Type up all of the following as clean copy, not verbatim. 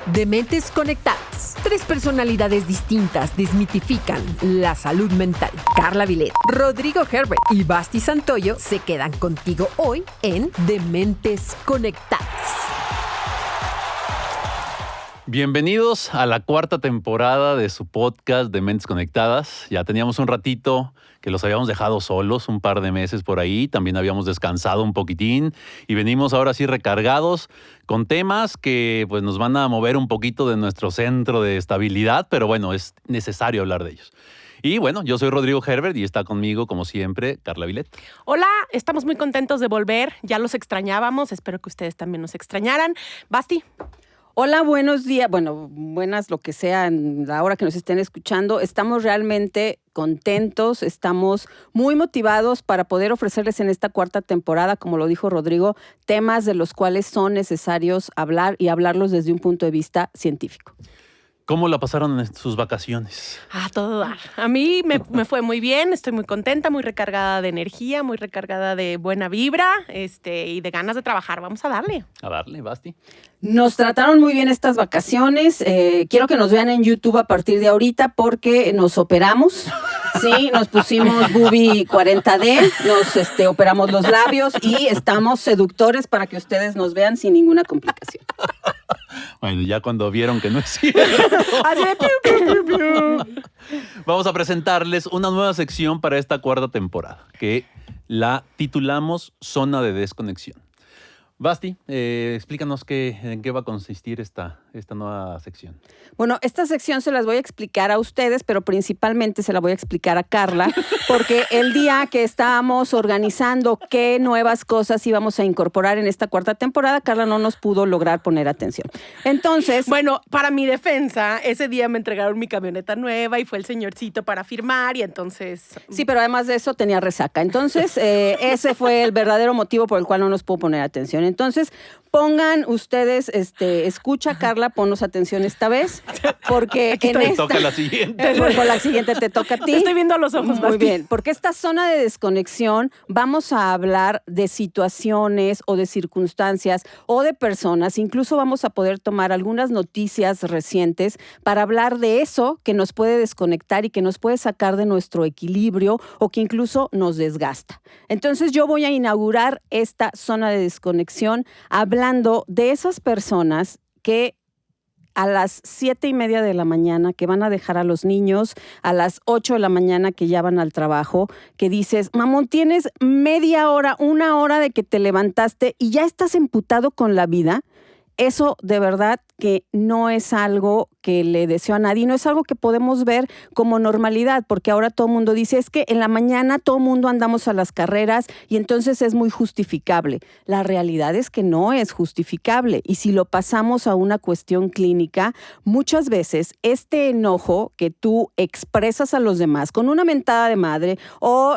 Dementes Conectadas. 3 personalidades distintas desmitifican la salud mental. Carla Vilet, Rodrigo Herbert y Basti Santoyo se quedan contigo hoy en Dementes Conectadas. Bienvenidos a la 4ª temporada de su podcast Dementes Conectadas. Ya teníamos un ratito que los habíamos dejado solos, un par de meses por ahí. También habíamos descansado un poquitín y venimos ahora sí recargados con temas que pues, nos van a mover un poquito de nuestro centro de estabilidad, pero bueno, es necesario hablar de ellos. Y bueno, yo soy Rodrigo Herbert y está conmigo, como siempre, Carla Vilet. Hola, estamos muy contentos de volver. Ya los extrañábamos. Espero que ustedes también nos extrañaran. Basti. Hola, buenos días. Bueno, buenas lo que sea en la hora que nos estén escuchando. Estamos realmente contentos, estamos muy motivados para poder ofrecerles en esta 4ª temporada, como lo dijo Rodrigo, temas de los cuales son necesarios hablar y hablarlos desde un punto de vista científico. ¿Cómo la pasaron en sus vacaciones? Todo dar. A mí me fue muy bien, estoy muy contenta, muy recargada de energía, muy recargada de buena vibra y de ganas de trabajar. Vamos a darle. A darle, Basti. Nos trataron muy bien estas vacaciones. Quiero que nos vean en YouTube a partir de ahorita porque nos operamos. Sí, nos pusimos Bubi 40D, nos operamos los labios y estamos seductores para que ustedes nos vean sin ninguna complicación. Bueno, ya cuando vieron que no es cierto. Así de piu, piu, piu, piu. Vamos a presentarles una nueva sección para esta 4ª temporada, que la titulamos Zona de Desconexión. Basti, explícanos en qué va a consistir esta nueva sección. Bueno, esta sección se las voy a explicar a ustedes, pero principalmente se la voy a explicar a Carla, porque el día que estábamos organizando qué nuevas cosas íbamos a incorporar en esta 4ª temporada, Carla no nos pudo lograr poner atención. Entonces... Bueno, para mi defensa, ese día me entregaron mi camioneta nueva y fue el señorcito para firmar y entonces... Sí, pero además de eso tenía resaca. Entonces, ese fue el verdadero motivo por el cual no nos pudo poner atención. Entonces, pongan ustedes, escucha, Carla, ponnos atención esta vez, porque Te toca la siguiente. Con la siguiente te toca a ti. Te estoy viendo a los ojos, Muy Basti. bien, porque esta zona de desconexión vamos a hablar de situaciones o de circunstancias o de personas, incluso vamos a poder tomar algunas noticias recientes para hablar de eso que nos puede desconectar y que nos puede sacar de nuestro equilibrio o que incluso nos desgasta. Entonces yo voy a inaugurar esta zona de desconexión hablando de esas personas que a las 7:30 de la mañana que van a dejar a los niños, a las 8 de la mañana que ya van al trabajo, que dices, mamón, tienes media hora, 1 hora de que te levantaste y ya estás emputado con la vida. Eso de verdad que no es algo que le deseo a nadie, no es algo que podemos ver como normalidad, porque ahora todo el mundo dice, es que en la mañana todo el mundo andamos a las carreras y entonces es muy justificable. La realidad es que no es justificable y si lo pasamos a una cuestión clínica, muchas veces este enojo que tú expresas a los demás con una mentada de madre o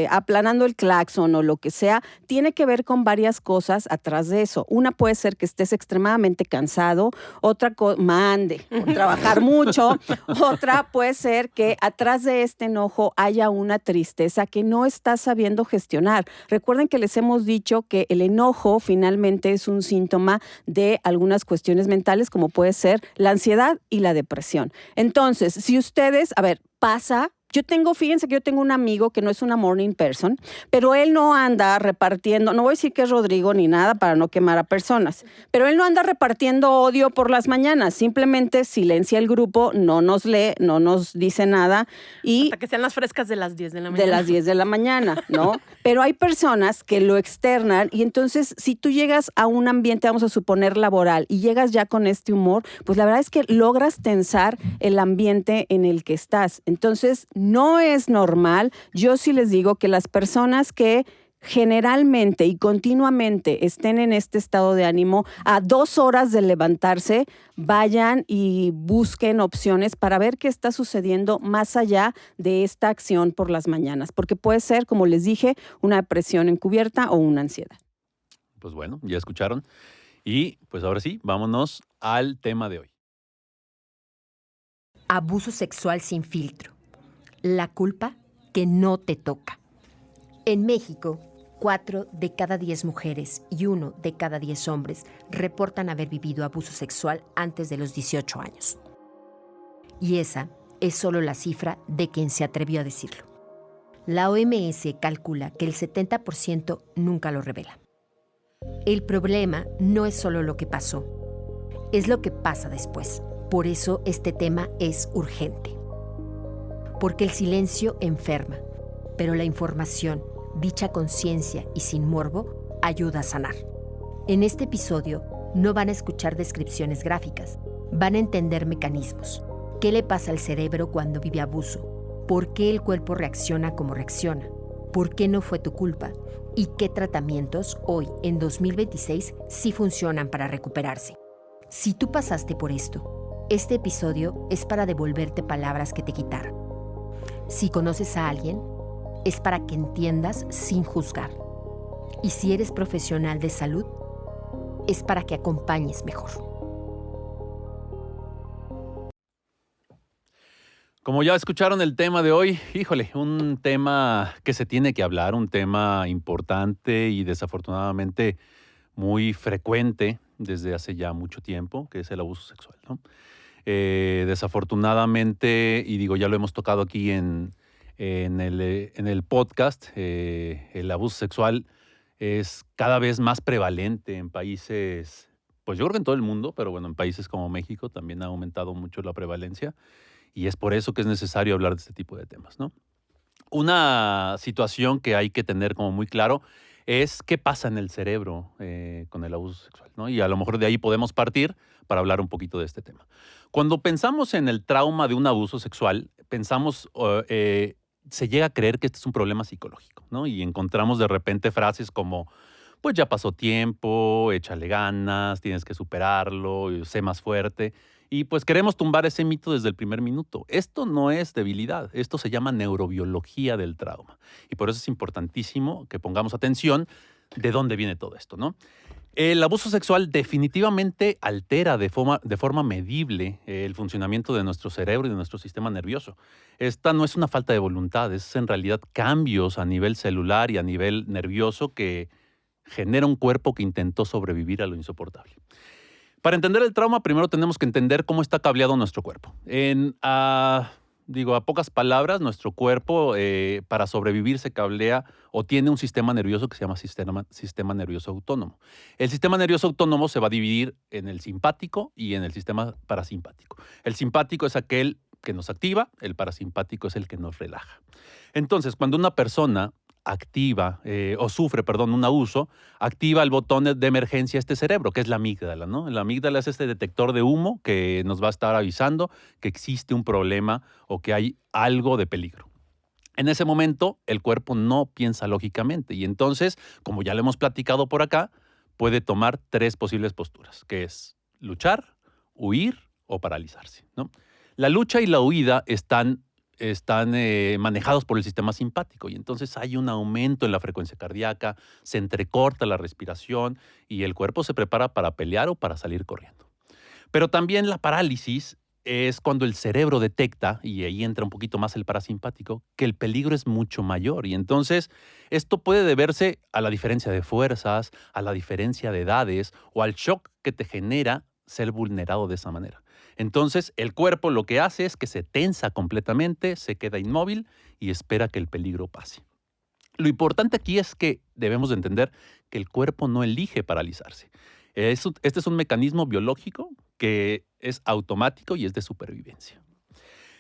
aplanando el claxon o lo que sea, tiene que ver con varias cosas atrás de eso. Una puede ser que estés extremadamente cansado, otra trabajar mucho, otra puede ser que atrás de este enojo haya una tristeza que no estás sabiendo gestionar. Recuerden que les hemos dicho que el enojo finalmente es un síntoma de algunas cuestiones mentales como puede ser la ansiedad y la depresión. Entonces, si ustedes, pasa... Fíjense que yo tengo un amigo que no es una morning person, pero él no anda repartiendo, no voy a decir que es Rodrigo ni nada para no quemar a personas, pero él no anda repartiendo odio por las mañanas, simplemente silencia el grupo, no nos lee, no nos dice nada. Hasta que sean las frescas de las 10 de la mañana. De las 10 de la mañana, ¿no? Pero hay personas que lo externan y entonces si tú llegas a un ambiente, vamos a suponer laboral, y llegas ya con este humor, pues la verdad es que logras tensar el ambiente en el que estás. Entonces, no es normal. Yo sí les digo que las personas que generalmente y continuamente estén en este estado de ánimo, a 2 horas de levantarse, vayan y busquen opciones para ver qué está sucediendo más allá de esta acción por las mañanas, porque puede ser, como les dije, una depresión encubierta o una ansiedad. Pues bueno, ya escucharon. Y pues ahora sí, vámonos al tema de hoy. Abuso sexual sin filtro. La culpa que no te toca. En México, 4 de cada 10 mujeres y 1 de cada 10 hombres reportan haber vivido abuso sexual antes de los 18 años. Y esa es solo la cifra de quien se atrevió a decirlo. La OMS calcula que el 70% nunca lo revela. El problema no es solo lo que pasó, es lo que pasa después. Por eso este tema es urgente. Porque el silencio enferma, pero la información, dicha conciencia y sin morbo, ayuda a sanar. En este episodio no van a escuchar descripciones gráficas, van a entender mecanismos. ¿Qué le pasa al cerebro cuando vive abuso? ¿Por qué el cuerpo reacciona como reacciona? ¿Por qué no fue tu culpa? ¿Y qué tratamientos hoy, en 2026, sí funcionan para recuperarse? Si tú pasaste por esto, este episodio es para devolverte palabras que te quitaron. Si conoces a alguien, es para que entiendas sin juzgar. Y si eres profesional de salud, es para que acompañes mejor. Como ya escucharon el tema de hoy, híjole, un tema que se tiene que hablar, un tema importante y desafortunadamente muy frecuente desde hace ya mucho tiempo, que es el abuso sexual, ¿no? Desafortunadamente, y digo, ya lo hemos tocado aquí en el podcast, el abuso sexual es cada vez más prevalente en países, pues yo creo que en todo el mundo, pero bueno, en países como México también ha aumentado mucho la prevalencia y es por eso que es necesario hablar de este tipo de temas, ¿no? Una situación que hay que tener como muy claro es qué pasa en el cerebro con el abuso sexual, ¿no? Y a lo mejor de ahí podemos partir para hablar un poquito de este tema. Cuando pensamos en el trauma de un abuso sexual, se llega a creer que este es un problema psicológico, ¿no? Y encontramos de repente frases como, pues ya pasó tiempo, échale ganas, tienes que superarlo, sé más fuerte. Y pues queremos tumbar ese mito desde el primer minuto. Esto no es debilidad, esto se llama neurobiología del trauma. Y por eso es importantísimo que pongamos atención de dónde viene todo esto, ¿no? El abuso sexual definitivamente altera de forma medible el funcionamiento de nuestro cerebro y de nuestro sistema nervioso. Esta no es una falta de voluntad, es en realidad cambios a nivel celular y a nivel nervioso que genera un cuerpo que intentó sobrevivir a lo insoportable. Para entender el trauma, primero tenemos que entender cómo está cableado nuestro cuerpo. A pocas palabras, nuestro cuerpo para sobrevivir se cablea o tiene un sistema nervioso que se llama sistema nervioso autónomo. El sistema nervioso autónomo se va a dividir en el simpático y en el sistema parasimpático. El simpático es aquel que nos activa, el parasimpático es el que nos relaja. Entonces, cuando una persona sufre un abuso, activa el botón de emergencia este cerebro, que es la amígdala, ¿no? La amígdala es este detector de humo que nos va a estar avisando que existe un problema o que hay algo de peligro. En ese momento, el cuerpo no piensa lógicamente y entonces, como ya lo hemos platicado por acá, puede tomar 3 posibles posturas, que es luchar, huir o paralizarse, ¿no? La lucha y la huida están manejados por el sistema simpático y entonces hay un aumento en la frecuencia cardíaca, se entrecorta la respiración y el cuerpo se prepara para pelear o para salir corriendo. Pero también la parálisis es cuando el cerebro detecta, y ahí entra un poquito más el parasimpático, que el peligro es mucho mayor y entonces esto puede deberse a la diferencia de fuerzas, a la diferencia de edades o al shock que te genera ser vulnerado de esa manera. Entonces, el cuerpo lo que hace es que se tensa completamente, se queda inmóvil y espera que el peligro pase. Lo importante aquí es que debemos de entender que el cuerpo no elige paralizarse. Este es un mecanismo biológico que es automático y es de supervivencia.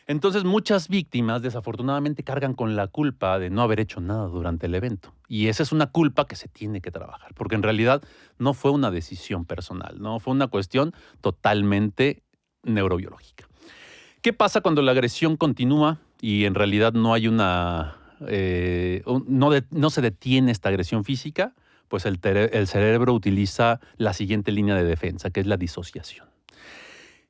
Entonces, muchas víctimas desafortunadamente cargan con la culpa de no haber hecho nada durante el evento. Y esa es una culpa que se tiene que trabajar, porque en realidad no fue una decisión personal, no fue una cuestión totalmente neurobiológica. ¿Qué pasa cuando la agresión continúa y en realidad no hay no se detiene esta agresión física? Pues el cerebro utiliza la siguiente línea de defensa, que es la disociación.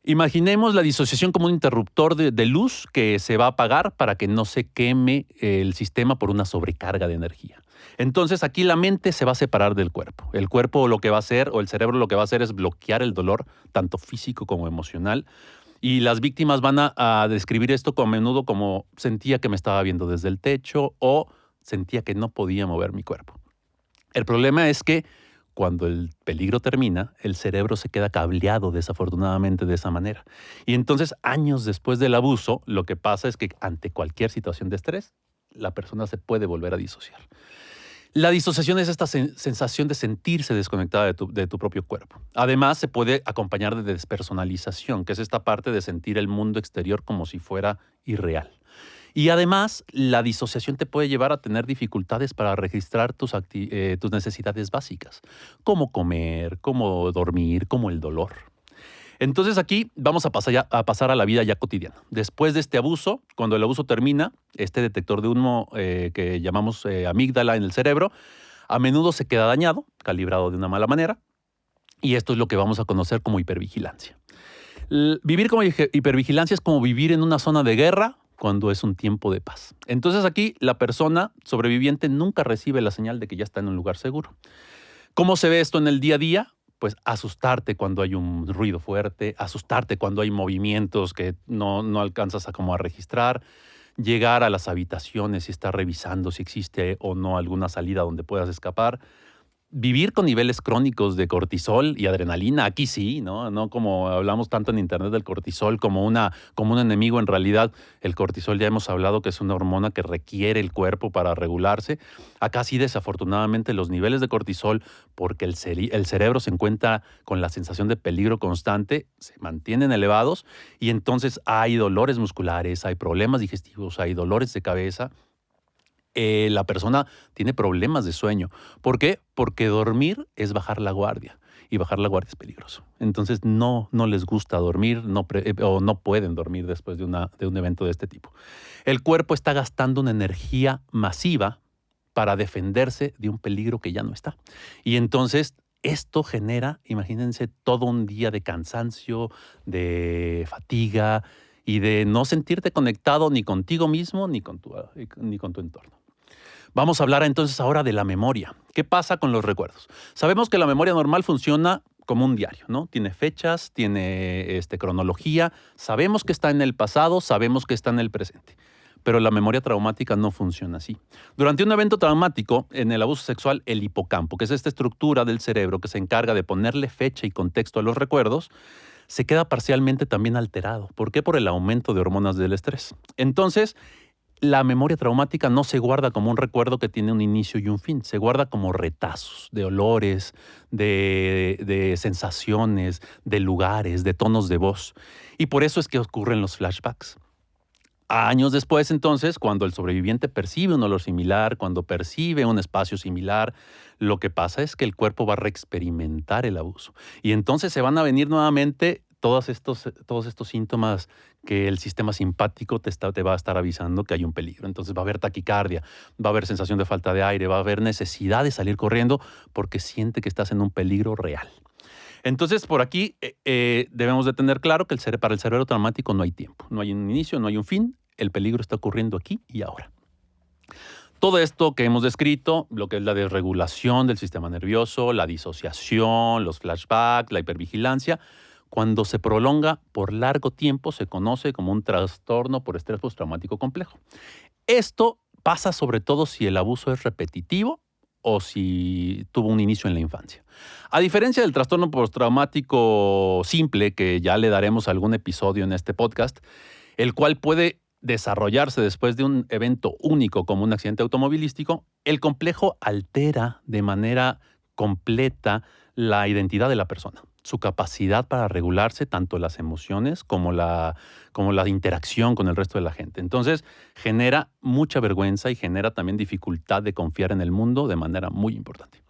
Imaginemos la disociación como un interruptor de luz que se va a apagar para que no se queme el sistema por una sobrecarga de energía. Entonces aquí la mente se va a separar del cuerpo. El cuerpo lo que va a hacer, o el cerebro lo que va a hacer es bloquear el dolor, tanto físico como emocional. Y las víctimas van a describir esto a menudo como sentía que me estaba viendo desde el techo o sentía que no podía mover mi cuerpo. El problema es que cuando el peligro termina, el cerebro se queda cableado desafortunadamente de esa manera. Y entonces, años después del abuso, lo que pasa es que ante cualquier situación de estrés, la persona se puede volver a disociar. La disociación es esta sensación de sentirse desconectada de tu propio cuerpo. Además, se puede acompañar de despersonalización, que es esta parte de sentir el mundo exterior como si fuera irreal. Y además, la disociación te puede llevar a tener dificultades para registrar tus necesidades básicas, como comer, como dormir, como el dolor. Entonces aquí vamos a pasar a la vida ya cotidiana. Después de este abuso, cuando el abuso termina, este detector de humo que llamamos amígdala en el cerebro, a menudo se queda dañado, calibrado de una mala manera, y esto es lo que vamos a conocer como hipervigilancia. Vivir como hipervigilancia es como vivir en una zona de guerra cuando es un tiempo de paz. Entonces aquí la persona sobreviviente nunca recibe la señal de que ya está en un lugar seguro. ¿Cómo se ve esto en el día a día? Pues asustarte cuando hay un ruido fuerte, asustarte cuando hay movimientos que no alcanzas a registrar, llegar a las habitaciones y estar revisando si existe o no alguna salida donde puedas escapar. Vivir con niveles crónicos de cortisol y adrenalina, aquí sí, ¿no? No como hablamos tanto en internet del cortisol como un enemigo. En realidad, el cortisol ya hemos hablado que es una hormona que requiere el cuerpo para regularse. Acá sí, desafortunadamente, los niveles de cortisol, porque el cerebro se encuentra con la sensación de peligro constante, se mantienen elevados y entonces hay dolores musculares, hay problemas digestivos, hay dolores de cabeza. La persona tiene problemas de sueño. ¿Por qué? Porque dormir es bajar la guardia y bajar la guardia es peligroso. Entonces no les gusta dormir o no pueden dormir después de un evento de este tipo. El cuerpo está gastando una energía masiva para defenderse de un peligro que ya no está. Y entonces esto genera, imagínense, todo un día de cansancio, de fatiga y de no sentirte conectado ni contigo mismo ni con tu entorno. Vamos a hablar entonces ahora de la memoria. ¿Qué pasa con los recuerdos? Sabemos que la memoria normal funciona como un diario, ¿no? Tiene fechas, tiene cronología, sabemos que está en el pasado, sabemos que está en el presente. Pero la memoria traumática no funciona así. Durante un evento traumático, en el abuso sexual, el hipocampo, que es esta estructura del cerebro que se encarga de ponerle fecha y contexto a los recuerdos, se queda parcialmente también alterado. ¿Por qué? Por el aumento de hormonas del estrés. Entonces, la memoria traumática no se guarda como un recuerdo que tiene un inicio y un fin, se guarda como retazos de olores, de sensaciones, de lugares, de tonos de voz. Y por eso es que ocurren los flashbacks. Años después, entonces, cuando el sobreviviente percibe un olor similar, cuando percibe un espacio similar, lo que pasa es que el cuerpo va a reexperimentar el abuso. Y entonces se van a venir nuevamente todos estos síntomas que el sistema simpático te va a estar avisando que hay un peligro. Entonces va a haber taquicardia, va a haber sensación de falta de aire, va a haber necesidad de salir corriendo porque siente que estás en un peligro real. Entonces, por aquí debemos de tener claro que para el cerebro traumático no hay tiempo, no hay un inicio, no hay un fin, el peligro está ocurriendo aquí y ahora. Todo esto que hemos descrito, lo que es la desregulación del sistema nervioso, la disociación, los flashbacks, la hipervigilancia, cuando se prolonga por largo tiempo se conoce como un trastorno por estrés postraumático complejo. Esto pasa sobre todo si el abuso es repetitivo o si tuvo un inicio en la infancia. A diferencia del trastorno postraumático simple, que ya le daremos algún episodio en este podcast, el cual puede desarrollarse después de un evento único como un accidente automovilístico, el complejo altera de manera completa la identidad de la persona, su capacidad para regularse, tanto las emociones como la interacción con el resto de la gente. Entonces, genera mucha vergüenza y genera también dificultad de confiar en el mundo de manera muy importante.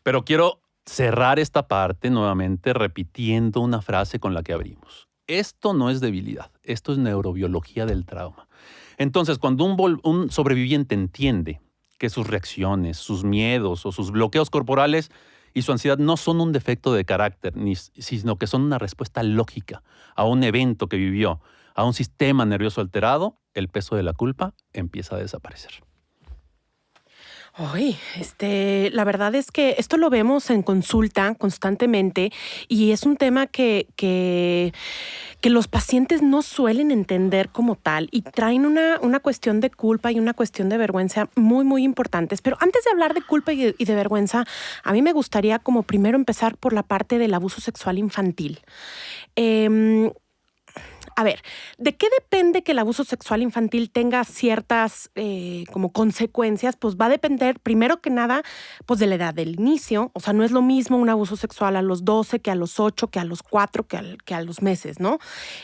Pero quiero cerrar esta parte nuevamente repitiendo una frase con la que abrimos. Esto no es debilidad, esto es neurobiología del trauma. Entonces, cuando un sobreviviente entiende que sus reacciones, sus miedos o sus bloqueos corporales y su ansiedad no son un defecto de carácter, sino que son una respuesta lógica a un evento que vivió, a un sistema nervioso alterado, el peso de la culpa empieza a desaparecer. Ay, la verdad es que esto lo vemos en consulta constantemente y es un tema que los pacientes no suelen entender como tal y traen una cuestión de culpa y una cuestión de vergüenza muy, muy importantes. Pero antes de hablar de culpa y de vergüenza, a mí me gustaría como primero empezar por la parte del abuso sexual infantil. A ver, ¿de qué depende que el abuso sexual infantil tenga ciertas como consecuencias? Pues va a depender, primero que nada, pues de la edad del inicio. O sea, no es lo mismo un abuso sexual a los 12 que a los 8, que a los 4, que a los meses, ¿no?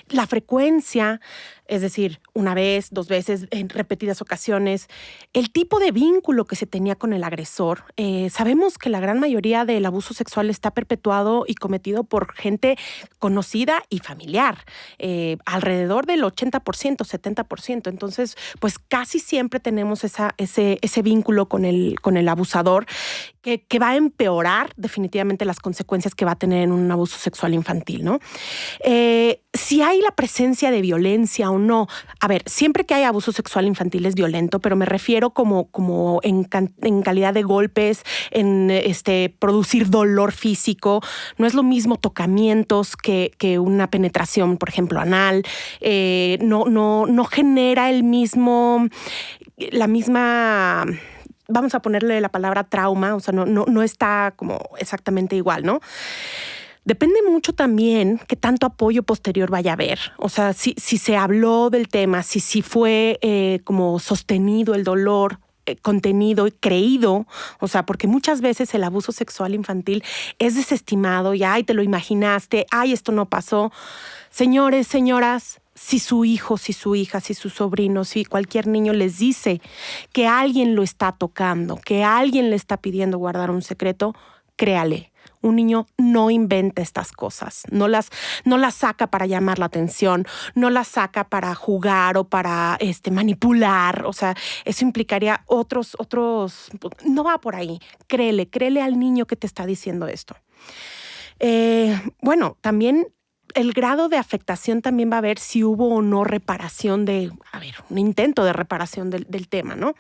La frecuencia, es decir, una vez, 2 veces, en repetidas ocasiones, el tipo de vínculo que se tenía con el agresor. Sabemos que la gran mayoría del abuso sexual está perpetuado y cometido por gente conocida y familiar. Alrededor del 80%, 70%. Entonces, pues casi siempre tenemos ese vínculo con el abusador que va a empeorar definitivamente las consecuencias que va a tener en un abuso sexual infantil, ¿no? Si hay la presencia de violencia o no. A ver, siempre que hay abuso sexual infantil es violento, pero me refiero como en calidad de golpes, en producir dolor físico. No es lo mismo tocamientos que una penetración, por ejemplo, anal. No genera la misma, vamos a ponerle la palabra trauma, o sea, no está como exactamente igual, ¿no? Depende mucho también qué tanto apoyo posterior vaya a haber. O sea, si se habló del tema, si fue como sostenido el dolor, contenido y creído, o sea, porque muchas veces el abuso sexual infantil es desestimado y, ay, te lo imaginaste, ay, esto no pasó. Señores, señoras, si su hijo, si su hija, si su sobrino, si cualquier niño les dice que alguien lo está tocando, que alguien le está pidiendo guardar un secreto, créale. Un niño no inventa estas cosas, no las saca para llamar la atención, no las saca para jugar o para manipular. O sea, eso implicaría otros, no va por ahí. Créele al niño que te está diciendo esto. Bueno, también el grado de afectación también va a ver si hubo o no reparación un intento de reparación del tema, ¿no?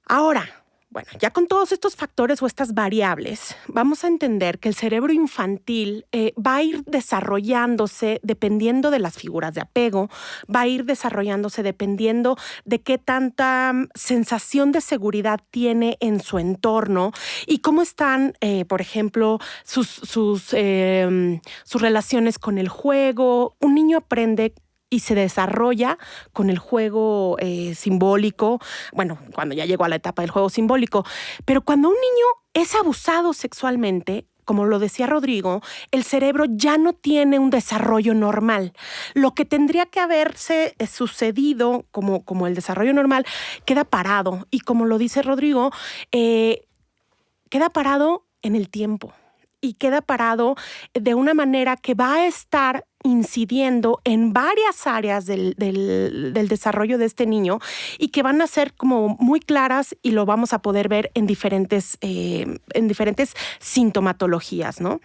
Ahora, bueno, ya con todos estos factores o estas variables, vamos a entender que el cerebro infantil va a ir desarrollándose dependiendo de las figuras de apego, va a ir desarrollándose dependiendo de qué tanta sensación de seguridad tiene en su entorno y cómo están, por ejemplo, sus relaciones con el juego. Un niño aprende y se desarrolla con el juego simbólico, bueno, cuando ya llegó a la etapa del juego simbólico. Pero cuando un niño es abusado sexualmente, como lo decía Rodrigo, el cerebro ya no tiene un desarrollo normal. Lo que tendría que haberse sucedido como el desarrollo normal queda parado. Y como lo dice Rodrigo, queda parado en el tiempo. Y queda parado de una manera que va a estar incidiendo en varias áreas del desarrollo de este niño y que van a ser como muy claras y lo vamos a poder ver en diferentes sintomatologías, ¿no?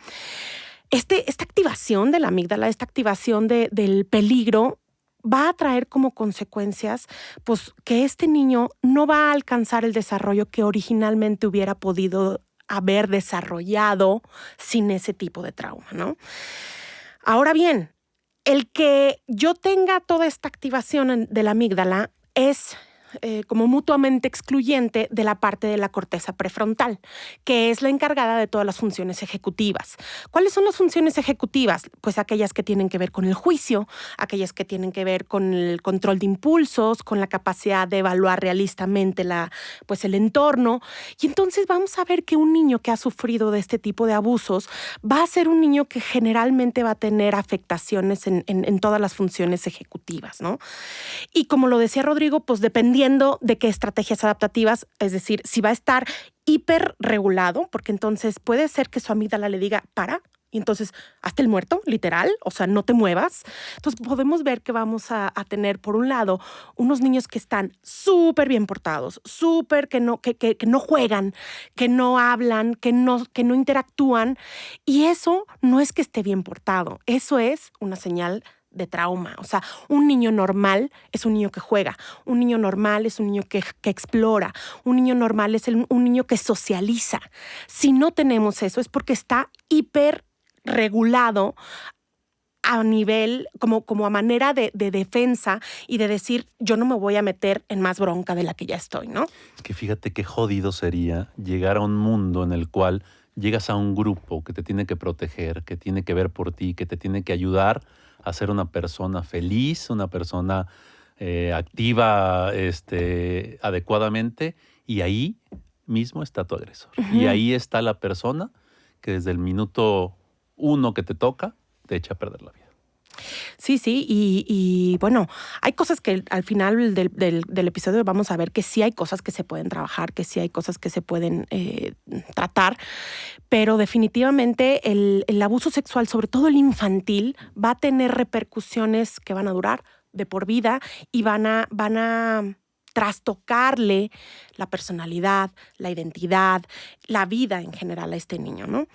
Esta activación de la amígdala, esta activación del peligro va a traer como consecuencias pues, que este niño no va a alcanzar el desarrollo que originalmente hubiera podido haber desarrollado sin ese tipo de trauma, ¿no? Ahora bien, el que yo tenga toda esta activación de la amígdala es como mutuamente excluyente de la parte de la corteza prefrontal, que es la encargada de todas las funciones ejecutivas. ¿Cuáles son las funciones ejecutivas? Pues aquellas que tienen que ver con el juicio, aquellas que tienen que ver con el control de impulsos, con la capacidad de evaluar realistamente el entorno. Y entonces vamos a ver que un niño que ha sufrido de este tipo de abusos va a ser un niño que generalmente va a tener afectaciones en todas las funciones ejecutivas, ¿no? Y como lo decía Rodrigo, pues dependiendo de qué estrategias adaptativas, es decir, si va a estar hiperregulado, porque entonces puede ser que su amígdala le diga, para, y entonces hazte el muerto, literal, o sea, no te muevas. Entonces podemos ver que vamos a tener, por un lado, unos niños que están súper bien portados, súper que no juegan, que no hablan, que no interactúan, y eso no es que esté bien portado, eso es una señal de trauma. O sea, un niño normal es un niño que juega, un niño normal es un niño que explora, un niño normal es un niño que socializa. Si no tenemos eso es porque está hiper regulado a nivel, como a manera de defensa y de decir, yo no me voy a meter en más bronca de la que ya estoy, ¿no? Es que fíjate qué jodido sería llegar a un mundo en el cual llegas a un grupo que te tiene que proteger, que tiene que ver por ti, que te tiene que ayudar a ser una persona feliz, una persona activa adecuadamente, y ahí mismo está tu agresor. Uh-huh. Y ahí está la persona que desde el minuto 1 que te toca, te echa a perder la vida. Sí, y bueno, hay cosas que al final del episodio vamos a ver que sí hay cosas que se pueden trabajar, que sí hay cosas que se pueden tratar, pero definitivamente el abuso sexual, sobre todo el infantil, va a tener repercusiones que van a durar de por vida y van a trastocarle la personalidad, la identidad, la vida en general a este niño, ¿no?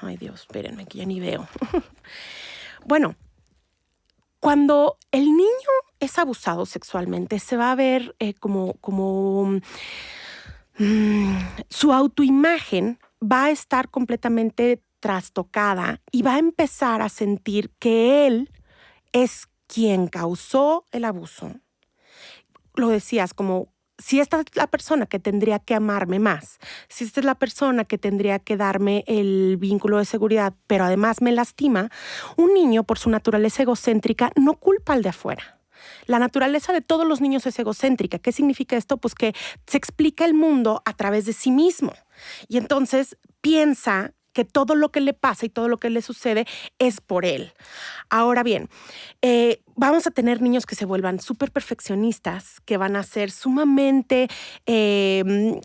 Ay, Dios, espérenme, que ya ni veo. Bueno, cuando el niño es abusado sexualmente, se va a ver su autoimagen va a estar completamente trastocada y va a empezar a sentir que él es quien causó el abuso. Lo decías, como si esta es la persona que tendría que amarme más, si esta es la persona que tendría que darme el vínculo de seguridad, pero además me lastima, un niño por su naturaleza egocéntrica no culpa al de afuera. La naturaleza de todos los niños es egocéntrica. ¿Qué significa esto? Pues que se explica el mundo a través de sí mismo. Y entonces piensa que todo lo que le pasa y todo lo que le sucede es por él. Ahora bien, vamos a tener niños que se vuelvan súper perfeccionistas, que van a ser sumamente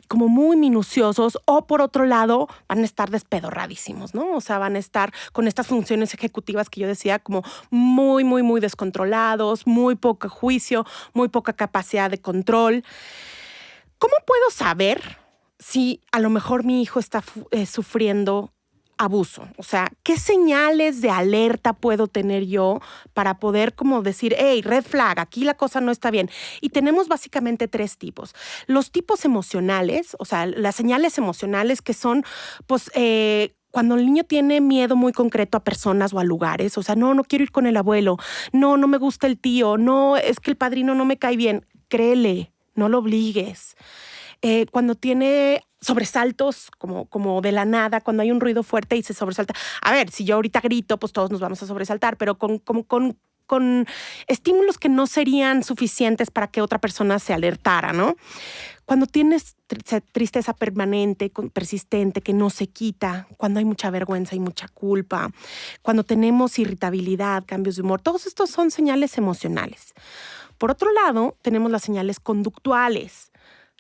como muy minuciosos, o por otro lado van a estar despedorradísimos, ¿no? O sea, van a estar con estas funciones ejecutivas que yo decía, como muy, muy, muy descontrolados, muy poco juicio, muy poca capacidad de control. ¿Cómo puedo saber si a lo mejor mi hijo está sufriendo abuso? O sea, ¿qué señales de alerta puedo tener yo para poder como decir, hey, red flag, aquí la cosa no está bien? Y tenemos básicamente 3 tipos. Los tipos emocionales, o sea, las señales emocionales que son, pues, cuando el niño tiene miedo muy concreto a personas o a lugares, o sea, no quiero ir con el abuelo, no me gusta el tío, no, es que el padrino no me cae bien. Créele, no lo obligues. Cuando tiene sobresaltos como de la nada, cuando hay un ruido fuerte y se sobresalta. A ver, si yo ahorita grito, pues todos nos vamos a sobresaltar, pero con estímulos que no serían suficientes para que otra persona se alertara, ¿no? Cuando tienes tristeza permanente, persistente, que no se quita, cuando hay mucha vergüenza y mucha culpa, cuando tenemos irritabilidad, cambios de humor, todos estos son señales emocionales. Por otro lado, tenemos las señales conductuales.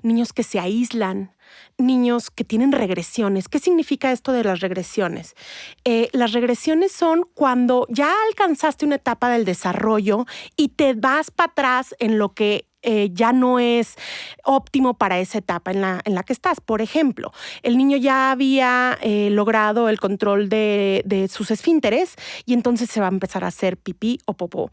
Niños que se aíslan, niños que tienen regresiones. ¿Qué significa esto de las regresiones? Las regresiones son cuando ya alcanzaste una etapa del desarrollo y te vas para atrás en lo que ya no es óptimo para esa etapa en la que estás. Por ejemplo, el niño ya había logrado el control de sus esfínteres y entonces se va a empezar a hacer pipí o popó.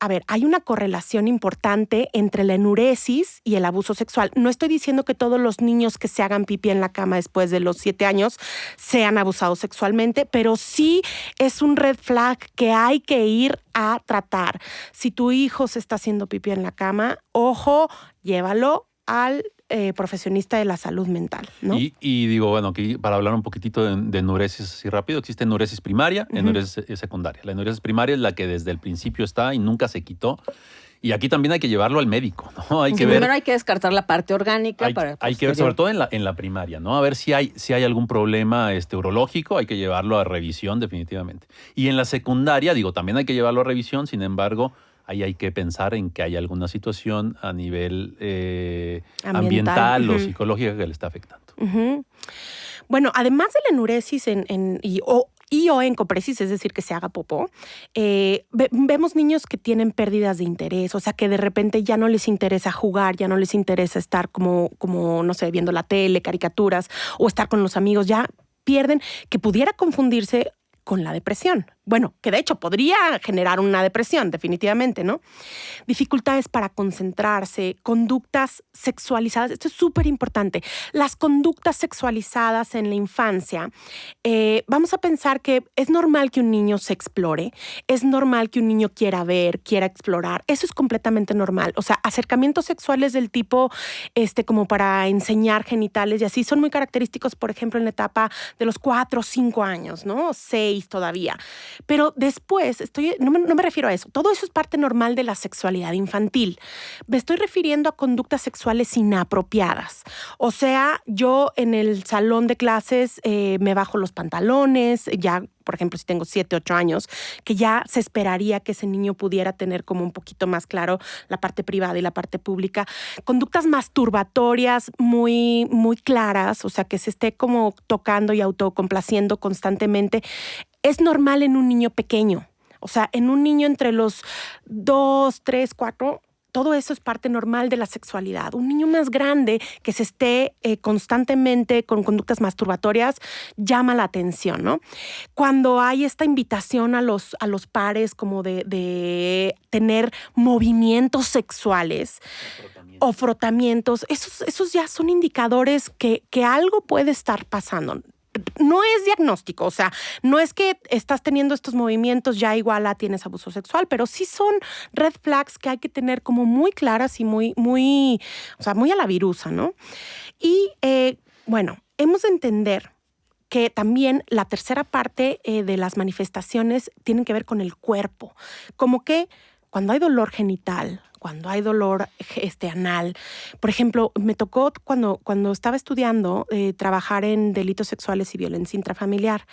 A ver, hay una correlación importante entre la enuresis y el abuso sexual. No estoy diciendo que todos los niños que se hagan pipí en la cama después de los 7 años sean abusados sexualmente, pero sí es un red flag que hay que ir a tratar. Si tu hijo se está haciendo pipí en la cama, ojo, llévalo al profesionista de la salud mental, ¿no? Y digo, bueno, aquí para hablar un poquitito de enuresis así rápido, existe enuresis primaria, enuresis secundaria. La enuresis primaria es la que desde el principio está y nunca se quitó. Y aquí también hay que llevarlo al médico, ¿no? Hay que ver. Primero hay que descartar la parte orgánica. Hay que ver, sobre todo en la primaria, ¿no? A ver si hay algún problema urológico, hay que llevarlo a revisión definitivamente. Y en la secundaria, digo, también hay que llevarlo a revisión, sin embargo, ahí hay que pensar en que hay alguna situación a nivel ambiental o psicológica que le está afectando. Bueno, además de la enuresis o encopresis, es decir, que se haga popó, vemos niños que tienen pérdidas de interés, o sea, que de repente ya no les interesa jugar, ya no les interesa estar como no sé, viendo la tele, caricaturas o estar con los amigos, ya pierden, que pudiera confundirse con la depresión. bueno, que de hecho podría generar una depresión, definitivamente, ¿no? Dificultades para concentrarse, conductas sexualizadas. Esto es súper importante. Las conductas sexualizadas en la infancia, vamos a pensar que es normal que un niño se explore, es normal que un niño quiera ver, quiera explorar. Eso es completamente normal. O sea, acercamientos sexuales del tipo, como para enseñar genitales y así, son muy característicos, por ejemplo, en la etapa de los 4 o 5 años, ¿no? 6 todavía. Pero después, no me refiero a eso. Todo eso es parte normal de la sexualidad infantil. Me estoy refiriendo a conductas sexuales inapropiadas. O sea, yo en el salón de clases me bajo los pantalones, ya, por ejemplo, si tengo 7, 8 años, que ya se esperaría que ese niño pudiera tener como un poquito más claro la parte privada y la parte pública. Conductas masturbatorias muy, muy claras, o sea, que se esté como tocando y autocomplaciendo constantemente. Es normal en un niño pequeño, o sea, en un niño entre los 2, 3, 4, todo eso es parte normal de la sexualidad. Un niño más grande que se esté constantemente con conductas masturbatorias llama la atención, ¿no? Cuando hay esta invitación a los pares como de tener movimientos sexuales o frotamientos, esos ya son indicadores que algo puede estar pasando. No es diagnóstico, o sea, no es que estás teniendo estos movimientos ya igual tienes abuso sexual, pero sí son red flags que hay que tener como muy claras y muy a la virusa, ¿no? Y bueno, hemos de entender que también la tercera parte de las manifestaciones tienen que ver con el cuerpo, como que cuando hay dolor genital, cuando hay dolor anal. Por ejemplo, me tocó cuando estaba estudiando trabajar en delitos sexuales y violencia intrafamiliar.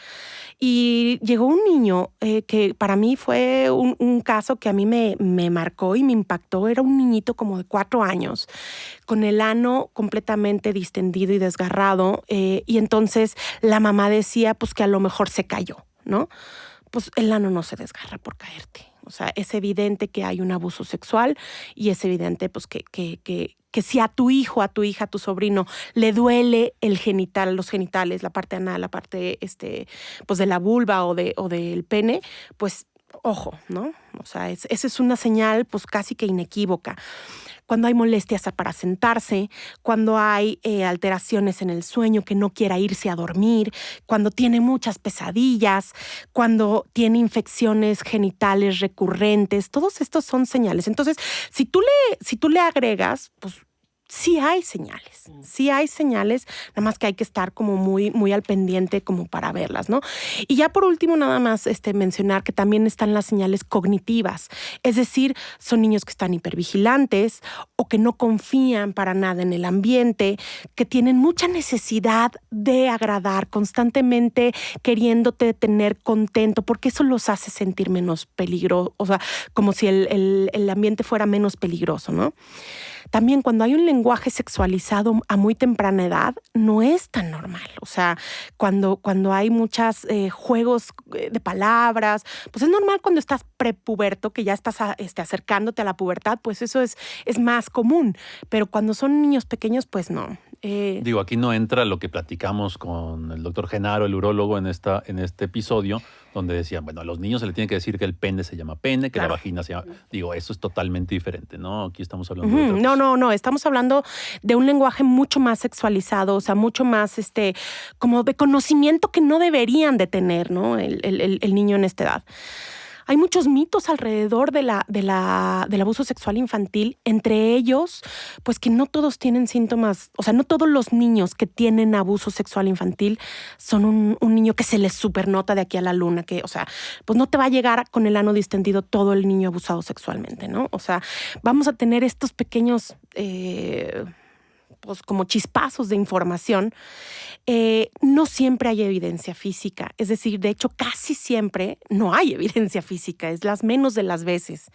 Y llegó un niño que para mí fue un caso que a mí me marcó y me impactó. Era un niñito como de 4 años, con el ano completamente distendido y desgarrado. Y entonces la mamá decía pues que a lo mejor se cayó, ¿no? Pues el ano no se desgarra por caerte. O sea, es evidente que hay un abuso sexual y es evidente pues, que si a tu hijo, a tu hija, a tu sobrino le duele el genital, los genitales, la parte anal, la parte pues de la vulva o del pene, pues ojo, ¿no? O sea, esa es una señal pues casi que inequívoca. Cuando hay molestias para sentarse, cuando hay alteraciones en el sueño, que no quiera irse a dormir, cuando tiene muchas pesadillas, cuando tiene infecciones genitales recurrentes, todos estos son señales. Entonces, si tú le agregas, pues sí hay señales, nada más que hay que estar como muy, muy al pendiente como para verlas, ¿no? Y ya por último, nada más mencionar que también están las señales cognitivas, es decir, son niños que están hipervigilantes o que no confían para nada en el ambiente, que tienen mucha necesidad de agradar, constantemente queriéndote tener contento, porque eso los hace sentir menos peligroso, o sea, como si el ambiente fuera menos peligroso, ¿no? También cuando hay un lenguaje sexualizado a muy temprana edad, no es tan normal. O sea, cuando hay muchos juegos de palabras, pues es normal cuando estás prepuberto, que ya estás acercándote a la pubertad, pues eso es más común. Pero cuando son niños pequeños, pues no. Digo, aquí no entra lo que platicamos con el doctor Genaro, el urólogo, en este episodio, donde decían, bueno, a los niños se le tiene que decir que el pene se llama pene, que la vagina se llama... Digo, eso es totalmente diferente, ¿no? Aquí estamos hablando de otra cosa. No, estamos hablando de un lenguaje mucho más sexualizado, o sea, mucho más como de conocimiento que no deberían de tener, ¿no? El niño en esta edad. Hay muchos mitos alrededor del abuso sexual infantil, entre ellos, pues que no todos tienen síntomas, o sea, no todos los niños que tienen abuso sexual infantil son un niño que se les supernota de aquí a la luna, que, o sea, pues no te va a llegar con el ano distendido todo el niño abusado sexualmente, ¿no? O sea, vamos a tener estos pequeños... pues como chispazos de información. No siempre hay evidencia física, es decir, de hecho casi siempre no hay evidencia física, es las menos de las veces.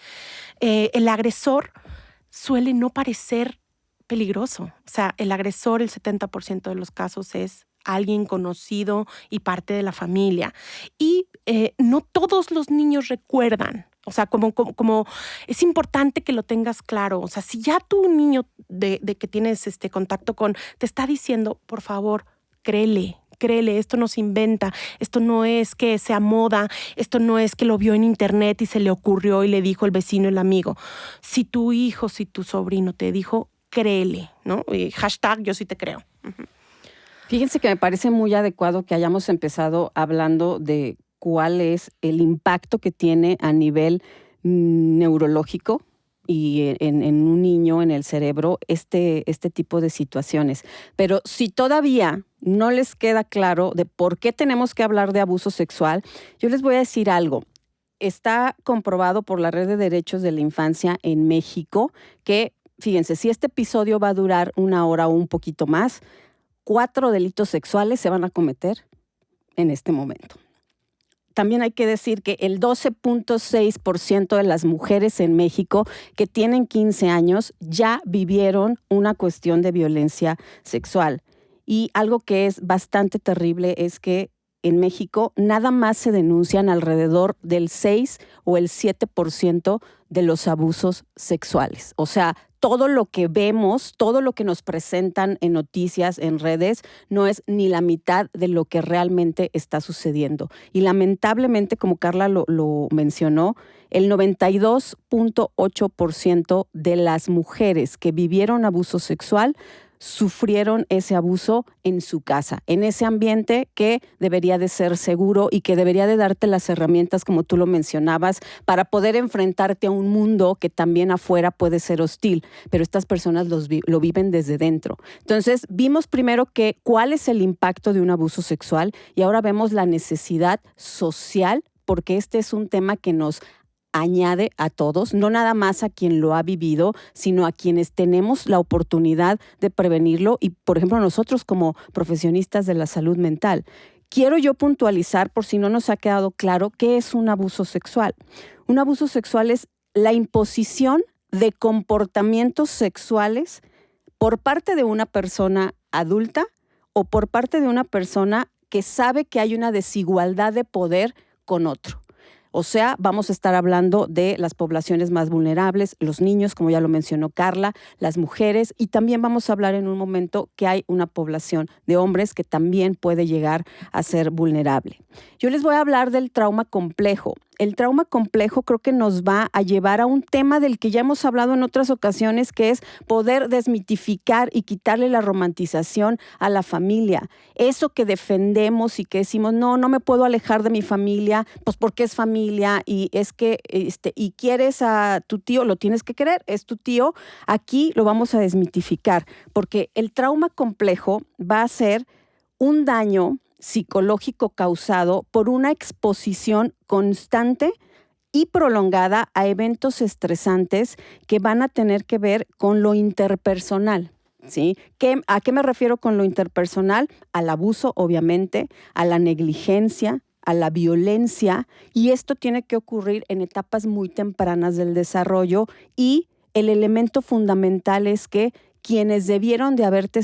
El agresor suele no parecer peligroso, o sea, el agresor el 70% de los casos es alguien conocido y parte de la familia. Y no todos los niños recuerdan. O sea, como es importante que lo tengas claro. O sea, si ya tu niño de que tienes contacto con te está diciendo, por favor, créele, créele, esto no se inventa, esto no es que sea moda, esto no es que lo vio en internet y se le ocurrió y le dijo el vecino, el amigo. Si tu hijo, si tu sobrino te dijo, créele, ¿no? Y hashtag yo sí te creo. Fíjense que me parece muy adecuado que hayamos empezado hablando de cuál es el impacto que tiene a nivel neurológico y en un niño, en el cerebro, este tipo de situaciones. Pero si todavía no les queda claro de por qué tenemos que hablar de abuso sexual, yo les voy a decir algo. Está comprobado por la Red de Derechos de la Infancia en México que, fíjense, si este episodio va a durar 1 hora o un poquito más, 4 delitos sexuales se van a cometer en este momento. También hay que decir que el 12.6% de las mujeres en México que tienen 15 años ya vivieron una cuestión de violencia sexual. Y algo que es bastante terrible es que en México nada más se denuncian alrededor del 6 o el 7% de los abusos sexuales. O sea, todo lo que vemos, todo lo que nos presentan en noticias, en redes, no es ni la mitad de lo que realmente está sucediendo. Y lamentablemente, como Carla lo mencionó, el 92.8% de las mujeres que vivieron abuso sexual sufrieron ese abuso en su casa, en ese ambiente que debería de ser seguro y que debería de darte las herramientas, como tú lo mencionabas, para poder enfrentarte a un mundo que también afuera puede ser hostil, pero estas personas lo viven desde dentro. Entonces, vimos primero cuál es el impacto de un abuso sexual y ahora vemos la necesidad social, porque este es un tema que nos añade a todos, no nada más a quien lo ha vivido, sino a quienes tenemos la oportunidad de prevenirlo y, por ejemplo, nosotros como profesionistas de la salud mental. Quiero yo puntualizar, por si no nos ha quedado claro, qué es un abuso sexual. Un abuso sexual es la imposición de comportamientos sexuales por parte de una persona adulta o por parte de una persona que sabe que hay una desigualdad de poder con otro. O sea, vamos a estar hablando de las poblaciones más vulnerables, los niños, como ya lo mencionó Carla, las mujeres, y también vamos a hablar en un momento que hay una población de hombres que también puede llegar a ser vulnerable. Yo les voy a hablar del trauma complejo. El trauma complejo creo que nos va a llevar a un tema del que ya hemos hablado en otras ocasiones, que es poder desmitificar y quitarle la romantización a la familia. Eso que defendemos y que decimos, no me puedo alejar de mi familia, pues porque es familia y es que y quieres a tu tío, lo tienes que querer, es tu tío. Aquí lo vamos a desmitificar, porque el trauma complejo va a ser un daño psicológico causado por una exposición constante y prolongada a eventos estresantes que van a tener que ver con lo interpersonal, ¿sí? ¿A qué me refiero con lo interpersonal? Al abuso, obviamente, a la negligencia, a la violencia, y esto tiene que ocurrir en etapas muy tempranas del desarrollo, y el elemento fundamental es que quienes debieron de haberte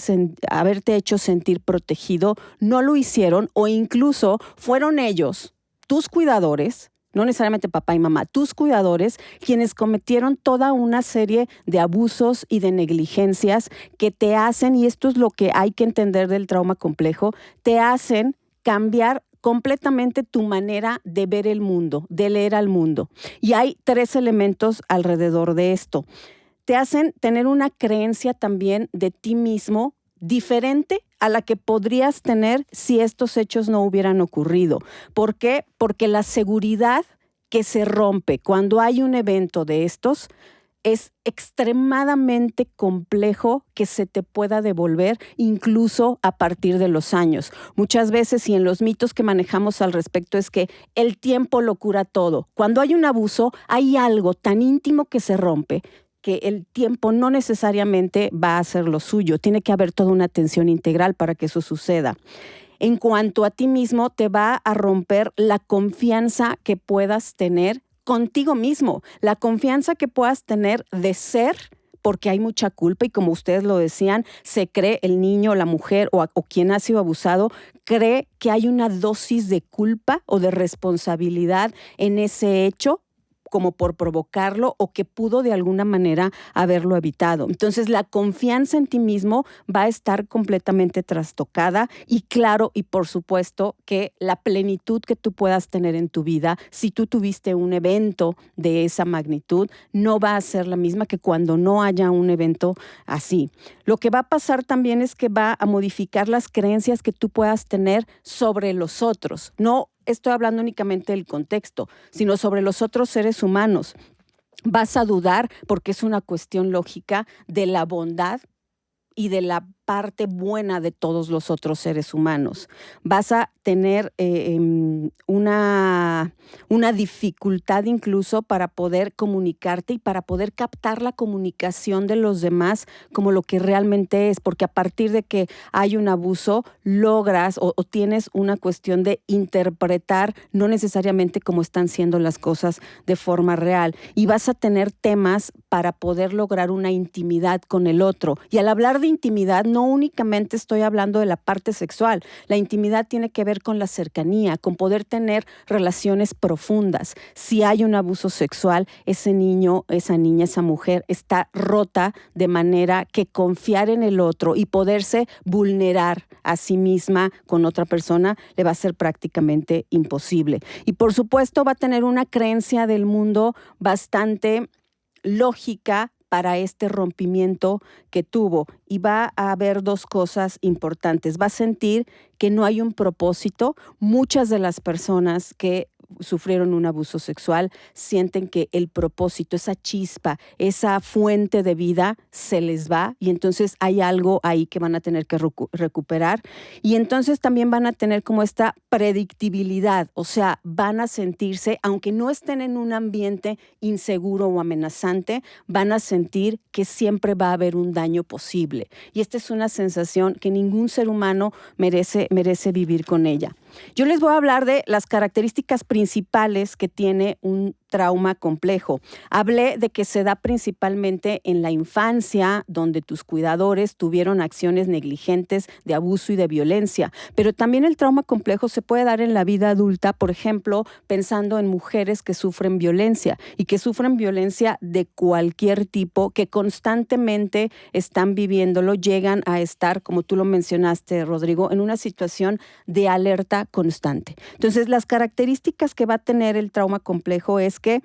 hecho sentir protegido no lo hicieron, o incluso fueron ellos, tus cuidadores, no necesariamente papá y mamá, tus cuidadores, quienes cometieron toda una serie de abusos y de negligencias que te hacen, y esto es lo que hay que entender del trauma complejo, te hacen cambiar completamente tu manera de ver el mundo, de leer al mundo. Y hay 3 elementos alrededor de esto. Te hacen tener una creencia también de ti mismo diferente a la que podrías tener si estos hechos no hubieran ocurrido. ¿Por qué? Porque la seguridad que se rompe cuando hay un evento de estos es extremadamente complejo que se te pueda devolver incluso a partir de los años. Muchas veces, y en los mitos que manejamos al respecto, es que el tiempo lo cura todo. Cuando hay un abuso, hay algo tan íntimo que se rompe que el tiempo no necesariamente va a hacer lo suyo. Tiene que haber toda una atención integral para que eso suceda. En cuanto a ti mismo, te va a romper la confianza que puedas tener contigo mismo, la confianza que puedas tener de ser, porque hay mucha culpa y, como ustedes lo decían, se cree, el niño, la mujer o quien ha sido abusado, cree que hay una dosis de culpa o de responsabilidad en ese hecho, como por provocarlo o que pudo de alguna manera haberlo evitado. Entonces, la confianza en ti mismo va a estar completamente trastocada y claro, y por supuesto que la plenitud que tú puedas tener en tu vida, si tú tuviste un evento de esa magnitud, no va a ser la misma que cuando no haya un evento así. Lo que va a pasar también es que va a modificar las creencias que tú puedas tener sobre los otros. No estoy hablando únicamente del contexto, sino sobre los otros seres humanos. Vas a dudar, porque es una cuestión lógica, de la bondad y de la parte buena de todos los otros seres humanos. Vas a tener una dificultad incluso para poder comunicarte y para poder captar la comunicación de los demás como lo que realmente es, porque a partir de que hay un abuso, logras o tienes una cuestión de interpretar no necesariamente cómo están siendo las cosas de forma real. Y vas a tener temas para poder lograr una intimidad con el otro. Y al hablar de intimidad, no únicamente estoy hablando de la parte sexual. La intimidad tiene que ver con la cercanía, con poder tener relaciones profundas. Si hay un abuso sexual, ese niño, esa niña, esa mujer está rota de manera que confiar en el otro y poderse vulnerar a sí misma con otra persona le va a ser prácticamente imposible. Y por supuesto va a tener una creencia del mundo bastante lógica para este rompimiento que tuvo. Y va a haber dos cosas importantes. Va a sentir que no hay un propósito. Muchas de las personas que sufrieron un abuso sexual sienten que el propósito, esa chispa, esa fuente de vida se les va y entonces hay algo ahí que van a tener que recuperar y entonces también van a tener como esta predictibilidad, o sea, van a sentirse, aunque no estén en un ambiente inseguro o amenazante, van a sentir que siempre va a haber un daño posible y esta es una sensación que ningún ser humano merece vivir con ella. Yo les voy a hablar de las características principales que tiene un trauma complejo. Hablé de que se da principalmente en la infancia, donde tus cuidadores tuvieron acciones negligentes de abuso y de violencia, pero también el trauma complejo se puede dar en la vida adulta, por ejemplo, pensando en mujeres que sufren violencia y que sufren violencia de cualquier tipo, que constantemente están viviéndolo, llegan a estar, como tú lo mencionaste, Rodrigo, en una situación de alerta constante. Entonces, las características que va a tener el trauma complejo es que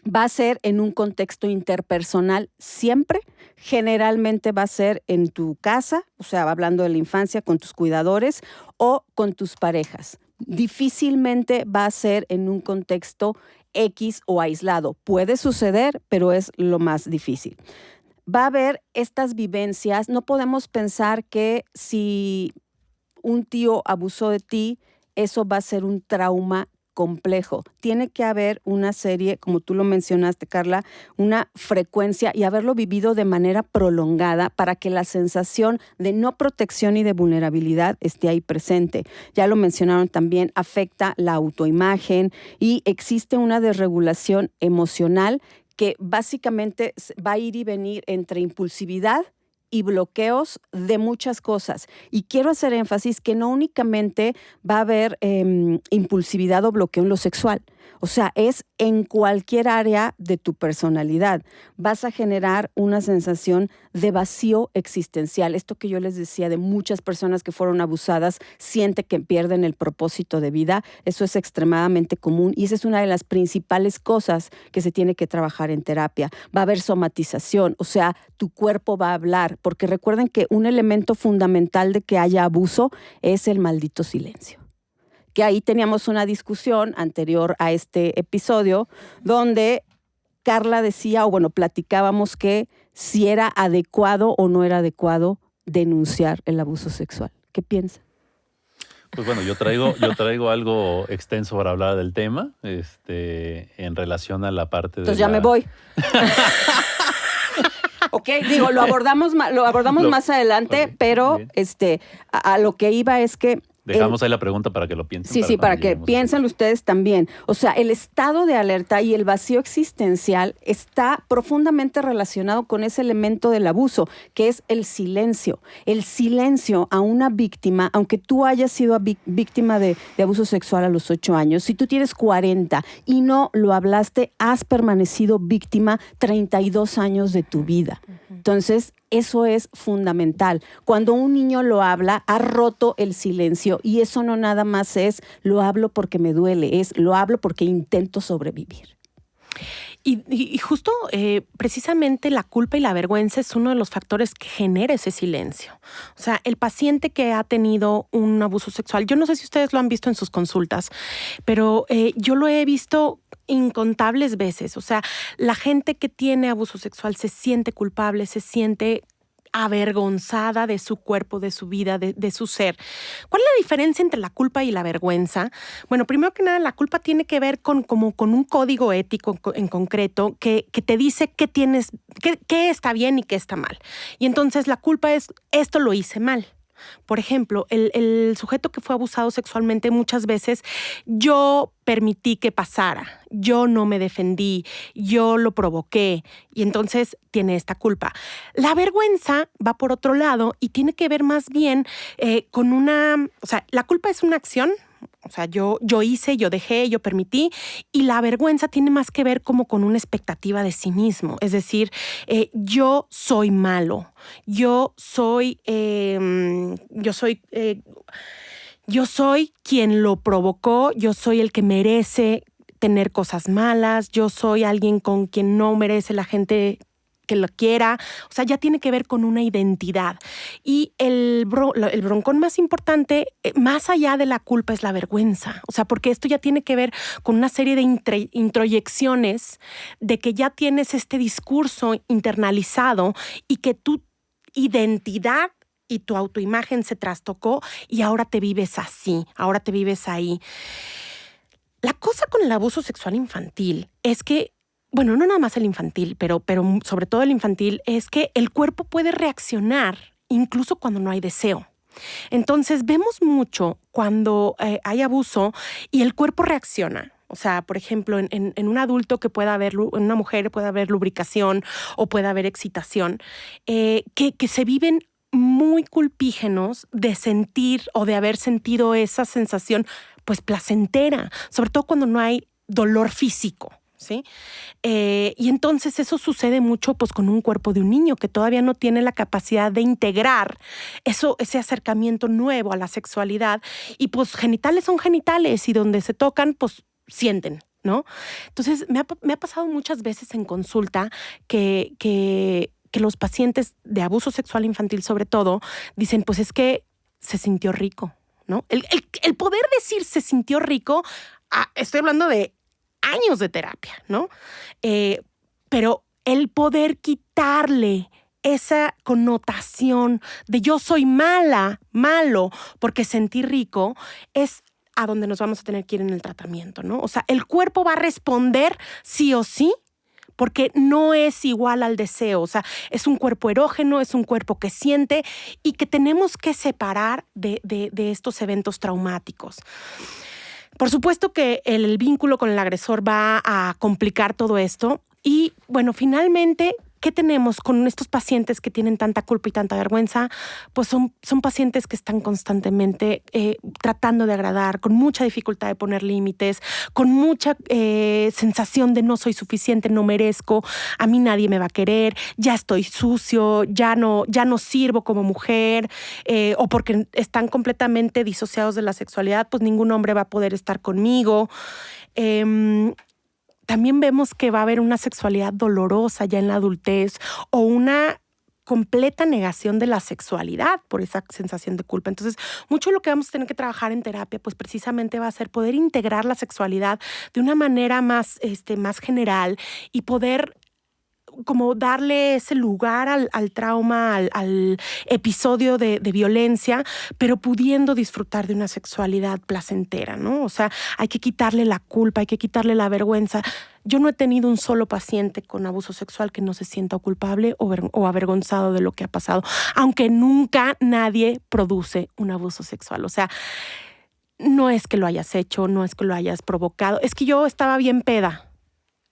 va a ser en un contexto interpersonal siempre, generalmente va a ser en tu casa, o sea, hablando de la infancia, con tus cuidadores o con tus parejas. Difícilmente va a ser en un contexto X o aislado. Puede suceder, pero es lo más difícil. Va a haber estas vivencias, no podemos pensar que si un tío abusó de ti, eso va a ser un trauma complejo. Tiene que haber una serie, como tú lo mencionaste, Carla, una frecuencia y haberlo vivido de manera prolongada para que la sensación de no protección y de vulnerabilidad esté ahí presente. Ya lo mencionaron también, afecta la autoimagen y existe una desregulación emocional que básicamente va a ir y venir entre impulsividad y bloqueos de muchas cosas. Y quiero hacer énfasis que no únicamente va a haber impulsividad o bloqueo en lo sexual. O sea, es en cualquier área de tu personalidad. Vas a generar una sensación de vacío existencial. Esto que yo les decía de muchas personas que fueron abusadas, sienten que pierden el propósito de vida. Eso es extremadamente común y esa es una de las principales cosas que se tiene que trabajar en terapia. Va a haber somatización, o sea, tu cuerpo va a hablar, porque recuerden que un elemento fundamental de que haya abuso es el maldito silencio. Que ahí teníamos una discusión anterior a este episodio donde Carla decía, o bueno, platicábamos que si era adecuado o no era adecuado denunciar el abuso sexual. ¿Qué piensa? Pues bueno, yo traigo algo extenso para hablar del tema, en relación a la parte de Entonces ya me voy. Ok, digo, lo abordamos más adelante, okay, pero a lo que iba es que Dejamos ahí la pregunta para que lo piensen. Sí, para que piensen ustedes también. O sea, el estado de alerta y el vacío existencial está profundamente relacionado con ese elemento del abuso, que es el silencio. El silencio a una víctima, aunque tú hayas sido víctima de abuso sexual a los 8 años, si tú tienes 40 y no lo hablaste, has permanecido víctima 32 años de tu vida. Entonces, eso es fundamental. Cuando un niño lo habla, ha roto el silencio y eso no nada más es lo hablo porque me duele, es lo hablo porque intento sobrevivir. Y justo precisamente la culpa y la vergüenza es uno de los factores que genera ese silencio. O sea, el paciente que ha tenido un abuso sexual, yo no sé si ustedes lo han visto en sus consultas, pero yo lo he visto incontables veces. O sea, la gente que tiene abuso sexual se siente culpable, se siente avergonzada de su cuerpo, de su vida, de su ser. ¿Cuál es la diferencia entre la culpa y la vergüenza? Bueno, primero que nada, la culpa tiene que ver con un código ético en concreto que te dice qué está bien y qué está mal. Y entonces la culpa es, esto lo hice mal. Por ejemplo, el sujeto que fue abusado sexualmente muchas veces, yo permití que pasara, yo no me defendí, yo lo provoqué y entonces tiene esta culpa. La vergüenza va por otro lado y tiene que ver más bien con o sea, la culpa es una acción. O sea, yo hice, yo dejé, yo permití, y la vergüenza tiene más que ver como con una expectativa de sí mismo. Es decir, yo soy malo, yo soy quien lo provocó, yo soy el que merece tener cosas malas, yo soy alguien con quien no merece la gente que lo quiera. O sea, ya tiene que ver con una identidad. Y el broncón más importante, más allá de la culpa, es la vergüenza. O sea, porque esto ya tiene que ver con una serie de introyecciones de que ya tienes este discurso internalizado y que tu identidad y tu autoimagen se trastocó y ahora te vives así, ahora te vives ahí. La cosa con el abuso sexual infantil es que, bueno, no nada más el infantil, pero sobre todo el infantil, es que el cuerpo puede reaccionar incluso cuando no hay deseo. Entonces, vemos mucho cuando hay abuso y el cuerpo reacciona. O sea, por ejemplo, en un adulto que pueda haber, en una mujer puede haber lubricación o puede haber excitación, que se viven muy culpígenos de sentir o de haber sentido esa sensación, pues placentera, sobre todo cuando no hay dolor físico. ¿Sí? Y entonces eso sucede mucho pues, con un cuerpo de un niño que todavía no tiene la capacidad de integrar ese acercamiento nuevo a la sexualidad. Y pues genitales son genitales y donde se tocan, pues sienten, ¿no? Entonces me ha pasado muchas veces en consulta que los pacientes de abuso sexual infantil sobre todo dicen, pues es que se sintió rico, ¿no? El poder decir se sintió rico, estoy hablando de años de terapia, ¿no? Pero el poder quitarle esa connotación de yo soy malo, porque sentí rico, es a donde nos vamos a tener que ir en el tratamiento, ¿no? O sea, el cuerpo va a responder sí o sí, porque no es igual al deseo. O sea, es un cuerpo erógeno, es un cuerpo que siente y que tenemos que separar de estos eventos traumáticos. Por supuesto que el vínculo con el agresor va a complicar todo esto y, bueno, finalmente, ¿qué tenemos con estos pacientes que tienen tanta culpa y tanta vergüenza? Pues son pacientes que están constantemente tratando de agradar, con mucha dificultad de poner límites, con mucha sensación de no soy suficiente, no merezco, a mí nadie me va a querer, ya estoy sucio, ya no sirvo como mujer, o porque están completamente disociados de la sexualidad, pues ningún hombre va a poder estar conmigo. También vemos que va a haber una sexualidad dolorosa ya en la adultez o una completa negación de la sexualidad por esa sensación de culpa. Entonces, mucho de lo que vamos a tener que trabajar en terapia, pues precisamente va a ser poder integrar la sexualidad de una manera más general y poder como darle ese lugar al trauma, al episodio de violencia, pero pudiendo disfrutar de una sexualidad placentera, ¿no? O sea, hay que quitarle la culpa, hay que quitarle la vergüenza. Yo no he tenido un solo paciente con abuso sexual que no se sienta culpable o avergonzado de lo que ha pasado, aunque nunca nadie produce un abuso sexual. O sea, no es que lo hayas hecho, no es que lo hayas provocado, es que yo estaba bien peda.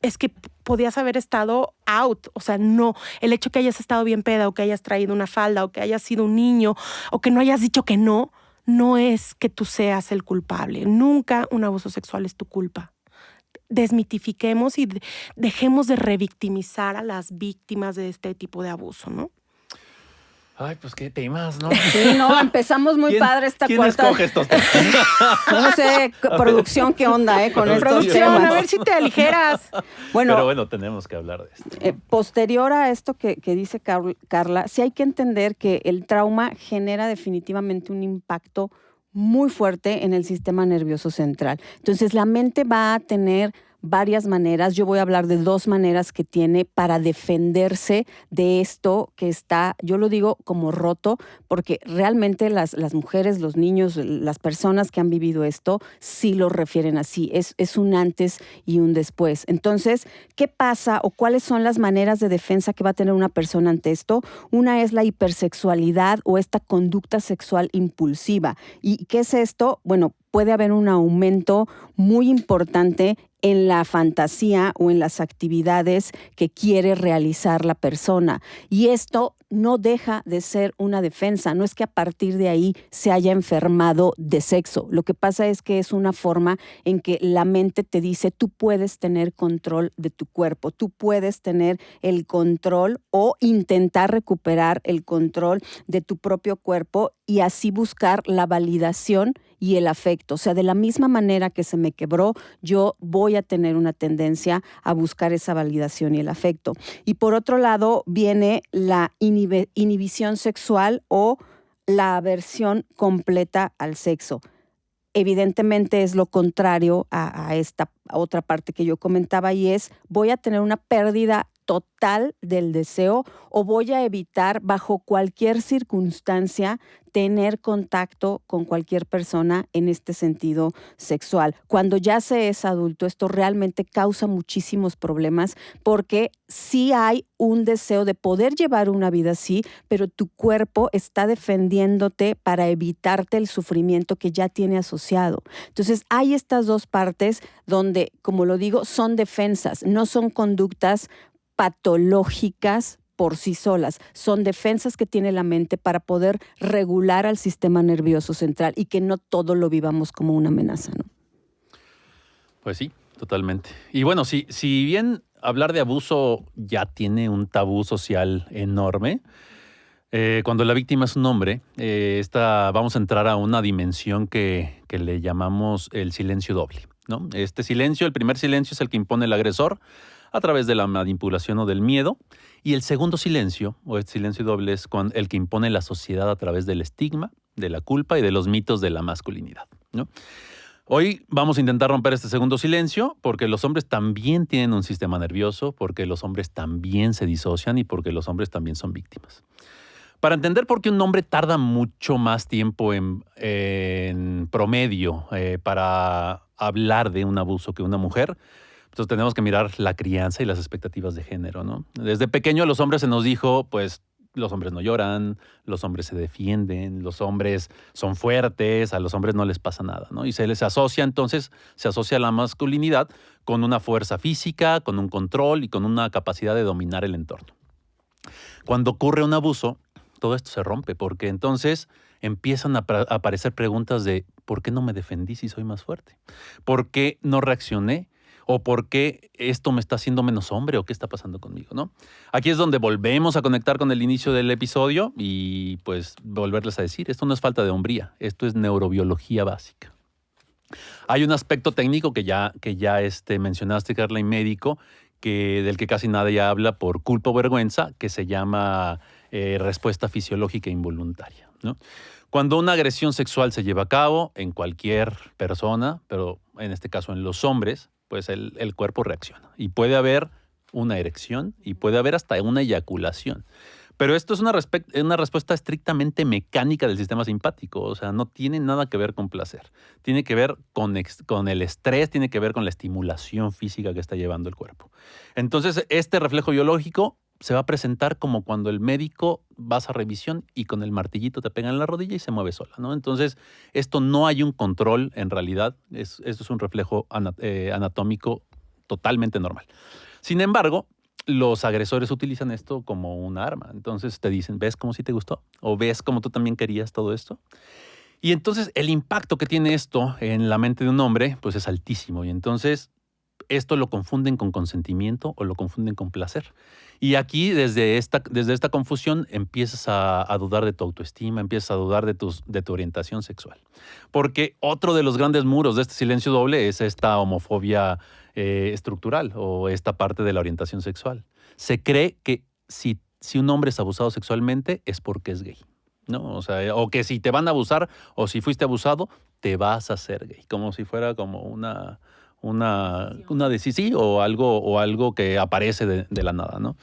Es que podías haber estado out, o sea, no. El hecho que hayas estado bien peda o que hayas traído una falda o que hayas sido un niño o que no hayas dicho que no, no es que tú seas el culpable. Nunca un abuso sexual es tu culpa. Desmitifiquemos y dejemos de revictimizar a las víctimas de este tipo de abuso, ¿no? Ay, pues qué temas, ¿no? Sí, no, empezamos muy padre esta ¿quién cuarta. escoge estos temas? No sé, producción, ¿qué onda, con estos Producción, temas? a ver si te aligeras. Bueno, Pero bueno, tenemos que hablar de esto. posterior a esto que dice Carla, sí hay que entender que el trauma genera definitivamente un impacto muy fuerte en el sistema nervioso central. Entonces, la mente va a tener varias maneras. Yo voy a hablar de 2 maneras que tiene para defenderse de esto que está, yo lo digo como roto, porque realmente las mujeres, los niños, las personas que han vivido esto, sí lo refieren así. Es un antes y un después. Entonces, ¿qué pasa o cuáles son las maneras de defensa que va a tener una persona ante esto? Una es la hipersexualidad o esta conducta sexual impulsiva. ¿Y qué es esto? Bueno, puede haber un aumento muy importante en la fantasía o en las actividades que quiere realizar la persona. Y esto no deja de ser una defensa. No es que a partir de ahí se haya enfermado de sexo. Lo que pasa es que es una forma en que la mente te dice, tú puedes tener control de tu cuerpo, tú puedes tener el control o intentar recuperar el control de tu propio cuerpo y así buscar la validación y el afecto. O sea, de la misma manera que se me quebró, yo voy a tener una tendencia a buscar esa validación y el afecto. Y por otro lado, viene la inhibición sexual o la aversión completa al sexo. Evidentemente es lo contrario a esta otra parte que yo comentaba y es, voy a tener una pérdida total del deseo o voy a evitar bajo cualquier circunstancia tener contacto con cualquier persona en este sentido sexual. Cuando ya se es adulto, esto realmente causa muchísimos problemas porque sí hay un deseo de poder llevar una vida así, pero tu cuerpo está defendiéndote para evitarte el sufrimiento que ya tiene asociado. Entonces, hay estas 2 partes donde, como lo digo, son defensas, no son conductas patológicas por sí solas. Son defensas que tiene la mente para poder regular al sistema nervioso central y que no todo lo vivamos como una amenaza, ¿no? Pues sí, totalmente. Y bueno, si bien hablar de abuso ya tiene un tabú social enorme, cuando la víctima es un hombre, vamos a entrar a una dimensión que le llamamos el silencio doble, ¿no? Este silencio, el primer silencio es el que impone el agresor a través de la manipulación o del miedo. Y el segundo silencio, o el silencio doble, es el que impone la sociedad a través del estigma, de la culpa y de los mitos de la masculinidad, ¿no? Hoy vamos a intentar romper este segundo silencio porque los hombres también tienen un sistema nervioso, porque los hombres también se disocian y porque los hombres también son víctimas. Para entender por qué un hombre tarda mucho más tiempo en promedio para hablar de un abuso que una mujer, entonces tenemos que mirar la crianza y las expectativas de género, ¿no? Desde pequeño a los hombres se nos dijo, pues, los hombres no lloran, los hombres se defienden, los hombres son fuertes, a los hombres no les pasa nada, ¿no? Y se les asocia, entonces, se asocia la masculinidad con una fuerza física, con un control y con una capacidad de dominar el entorno. Cuando ocurre un abuso, todo esto se rompe, porque entonces empiezan a aparecer preguntas de ¿por qué no me defendí si soy más fuerte? ¿Por qué no reaccioné? ¿O por qué esto me está haciendo menos hombre? ¿O qué está pasando conmigo? ¿No? Aquí es donde volvemos a conectar con el inicio del episodio y pues volverles a decir, esto no es falta de hombría, esto es neurobiología básica. Hay un aspecto técnico que ya mencionaste, Carla, y médico, del que casi nadie habla por culpa o vergüenza, que se llama respuesta fisiológica involuntaria, ¿no? Cuando una agresión sexual se lleva a cabo en cualquier persona, pero en este caso en los hombres, pues el cuerpo reacciona. Y puede haber una erección y puede haber hasta una eyaculación. Pero esto es una respuesta estrictamente mecánica del sistema simpático, o sea, no tiene nada que ver con placer. Tiene que ver con el estrés, tiene que ver con la estimulación física que está llevando el cuerpo. Entonces, este reflejo biológico se va a presentar como cuando el médico vas a revisión y con el martillito te pega en la rodilla y se mueve sola, ¿no? Entonces, esto no hay un control en realidad, esto es un reflejo anatómico totalmente normal. Sin embargo, los agresores utilizan esto como un arma. Entonces te dicen, ¿ves cómo sí te gustó? ¿O ves cómo tú también querías todo esto? Y entonces el impacto que tiene esto en la mente de un hombre, pues es altísimo. Y entonces esto lo confunden con consentimiento o lo confunden con placer. Y aquí, desde esta confusión, empiezas a dudar de tu autoestima, empiezas a dudar de tu orientación sexual. Porque otro de los grandes muros de este silencio doble es esta homofobia estructural o esta parte de la orientación sexual. Se cree que si un hombre es abusado sexualmente es porque es gay, ¿no? O sea, o que si te van a abusar o si fuiste abusado, te vas a hacer gay, como si fuera como una decisión o algo que aparece de la nada, ¿no?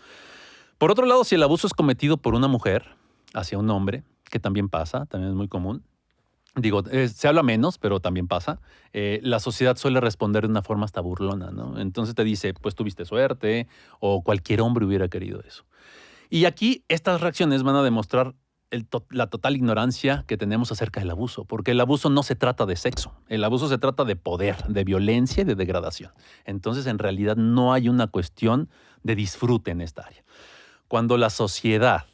Por otro lado, si el abuso es cometido por una mujer hacia un hombre, que también pasa, también es muy común, digo, se habla menos, pero también pasa, la sociedad suele responder de una forma hasta burlona, ¿no? Entonces te dice, pues tuviste suerte, o cualquier hombre hubiera querido eso. Y aquí estas reacciones van a demostrar la total ignorancia que tenemos acerca del abuso, porque el abuso no se trata de sexo, el abuso se trata de poder, de violencia y de degradación. Entonces, en realidad no hay una cuestión de disfrute en esta área. Cuando la sociedad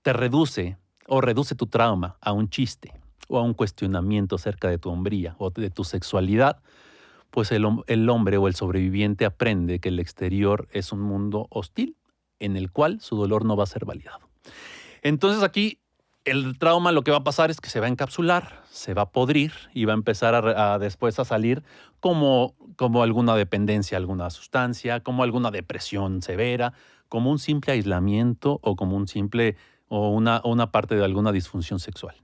te reduce tu trauma a un chiste, o a un cuestionamiento acerca de tu hombría o de tu sexualidad, pues el hombre o el sobreviviente aprende que el exterior es un mundo hostil en el cual su dolor no va a ser validado. Entonces aquí el trauma lo que va a pasar es que se va a encapsular, se va a podrir y va a empezar después a salir como alguna dependencia a alguna sustancia, como alguna depresión severa, como un simple aislamiento o como una parte de alguna disfunción sexual.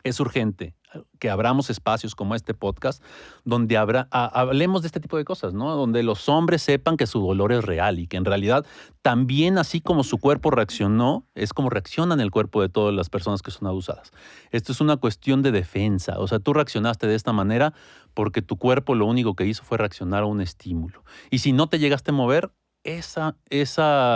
Es urgente que abramos espacios como este podcast donde hablemos de este tipo de cosas, ¿no? Donde los hombres sepan que su dolor es real y que en realidad también, así como su cuerpo reaccionó, es como reaccionan el cuerpo de todas las personas que son abusadas. Esto es una cuestión de defensa. O sea, tú reaccionaste de esta manera porque tu cuerpo lo único que hizo fue reaccionar a un estímulo. Y si no te llegaste a mover, esa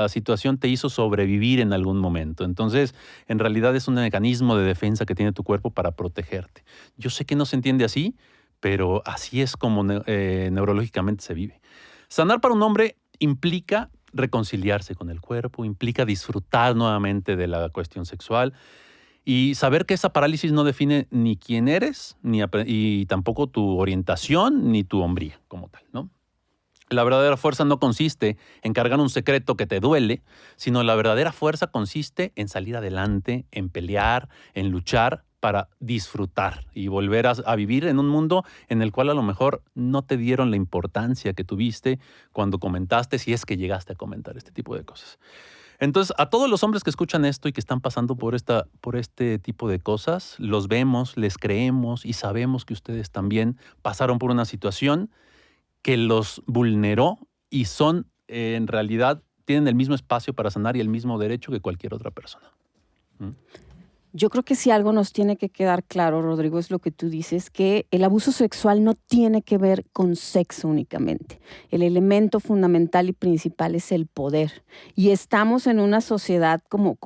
situación te hizo sobrevivir en algún momento. Entonces, en realidad es un mecanismo de defensa que tiene tu cuerpo para protegerte. Yo sé que no se entiende así, pero así es como neurológicamente se vive. Sanar para un hombre implica reconciliarse con el cuerpo, implica disfrutar nuevamente de la cuestión sexual y saber que esa parálisis no define ni quién eres, y tampoco tu orientación, ni tu hombría como tal, ¿no? La verdadera fuerza no consiste en cargar un secreto que te duele, sino la verdadera fuerza consiste en salir adelante, en pelear, en luchar para disfrutar y volver a vivir en un mundo en el cual a lo mejor no te dieron la importancia que tuviste cuando comentaste, si es que llegaste a comentar este tipo de cosas. Entonces, a todos los hombres que escuchan esto y que están pasando por este tipo de cosas, los vemos, les creemos y sabemos que ustedes también pasaron por una situación que los vulneró y en realidad, tienen el mismo espacio para sanar y el mismo derecho que cualquier otra persona. Yo creo que si algo nos tiene que quedar claro, Rodrigo, es lo que tú dices, que el abuso sexual no tiene que ver con sexo únicamente. El elemento fundamental y principal es el poder. Y estamos en una sociedad como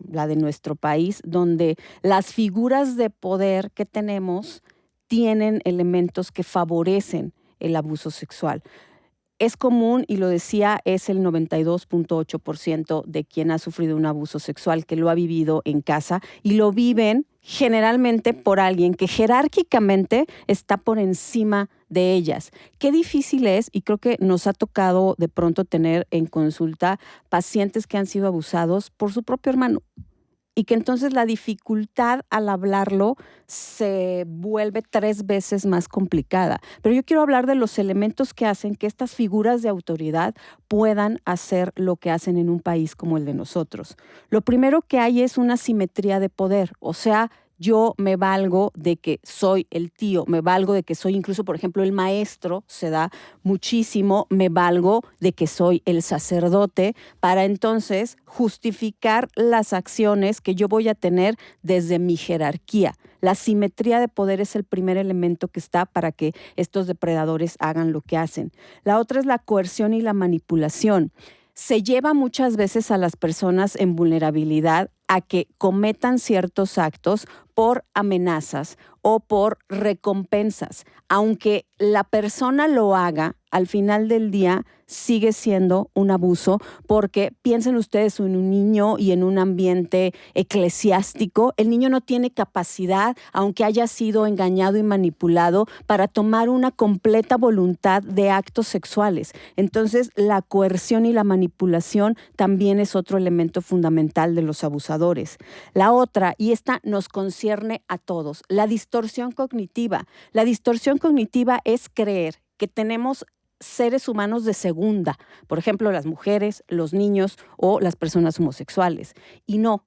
la de nuestro país, donde las figuras de poder que tenemos tienen elementos que favorecen el abuso sexual. Es común, y lo decía, es el 92.8% de quien ha sufrido un abuso sexual que lo ha vivido en casa y lo viven generalmente por alguien que jerárquicamente está por encima de ellas. Qué difícil es, y creo que nos ha tocado de pronto tener en consulta pacientes que han sido abusados por su propio hermano. Y que entonces la dificultad al hablarlo se vuelve 3 veces más complicada. Pero yo quiero hablar de los elementos que hacen que estas figuras de autoridad puedan hacer lo que hacen en un país como el de nosotros. Lo primero que hay es una simetría de poder. O sea, yo me valgo de que soy el tío, me valgo de que soy incluso, por ejemplo, el maestro, se da muchísimo, me valgo de que soy el sacerdote, para entonces justificar las acciones que yo voy a tener desde mi jerarquía. La simetría de poder es el primer elemento que está para que estos depredadores hagan lo que hacen. La otra es la coerción y la manipulación. Se lleva muchas veces a las personas en vulnerabilidad a que cometan ciertos actos por amenazas o por recompensas. Aunque la persona lo haga, al final del día sigue siendo un abuso, porque piensen ustedes en un niño y en un ambiente eclesiástico. El niño no tiene capacidad, aunque haya sido engañado y manipulado, para tomar una completa voluntad de actos sexuales. Entonces, la coerción y la manipulación también es otro elemento fundamental de los abusadores. La otra, y esta nos concierne a todos, la distorsión cognitiva. La distorsión cognitiva es creer que tenemos seres humanos de segunda, por ejemplo, las mujeres, los niños o las personas homosexuales. Y no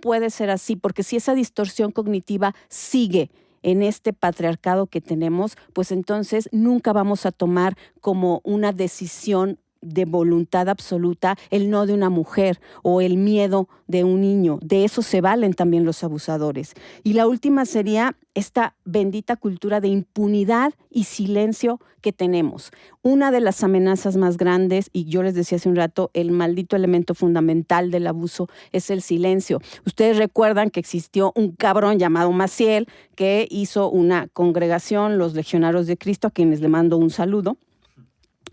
puede ser así, porque si esa distorsión cognitiva sigue en este patriarcado que tenemos, pues entonces nunca vamos a tomar como una decisión de voluntad absoluta el no de una mujer o el miedo de un niño. De eso se valen también los abusadores. Y la última sería esta bendita cultura de impunidad y silencio que tenemos. Una de las amenazas más grandes, y yo les decía hace un rato, el maldito elemento fundamental del abuso es el silencio. Ustedes recuerdan que existió un cabrón llamado Maciel que hizo una congregación, los Legionarios de Cristo, a quienes le mando un saludo.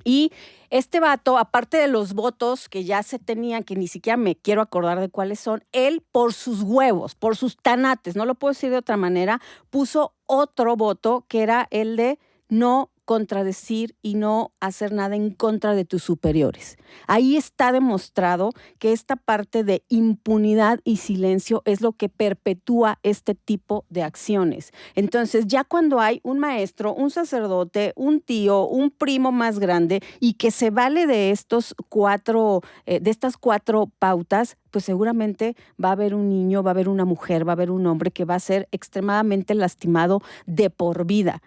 Y este vato, aparte de los votos que ya se tenían, que ni siquiera me quiero acordar de cuáles son, él por sus huevos, por sus tanates, no lo puedo decir de otra manera, puso otro voto que era el de no contradecir y no hacer nada en contra de tus superiores. Ahí está demostrado que esta parte de impunidad y silencio es lo que perpetúa este tipo de acciones. Entonces, ya cuando hay un maestro, un sacerdote, un tío, un primo más grande y que se vale de estas cuatro pautas, pues seguramente va a haber un niño, va a haber una mujer, va a haber un hombre que va a ser extremadamente lastimado de por vida.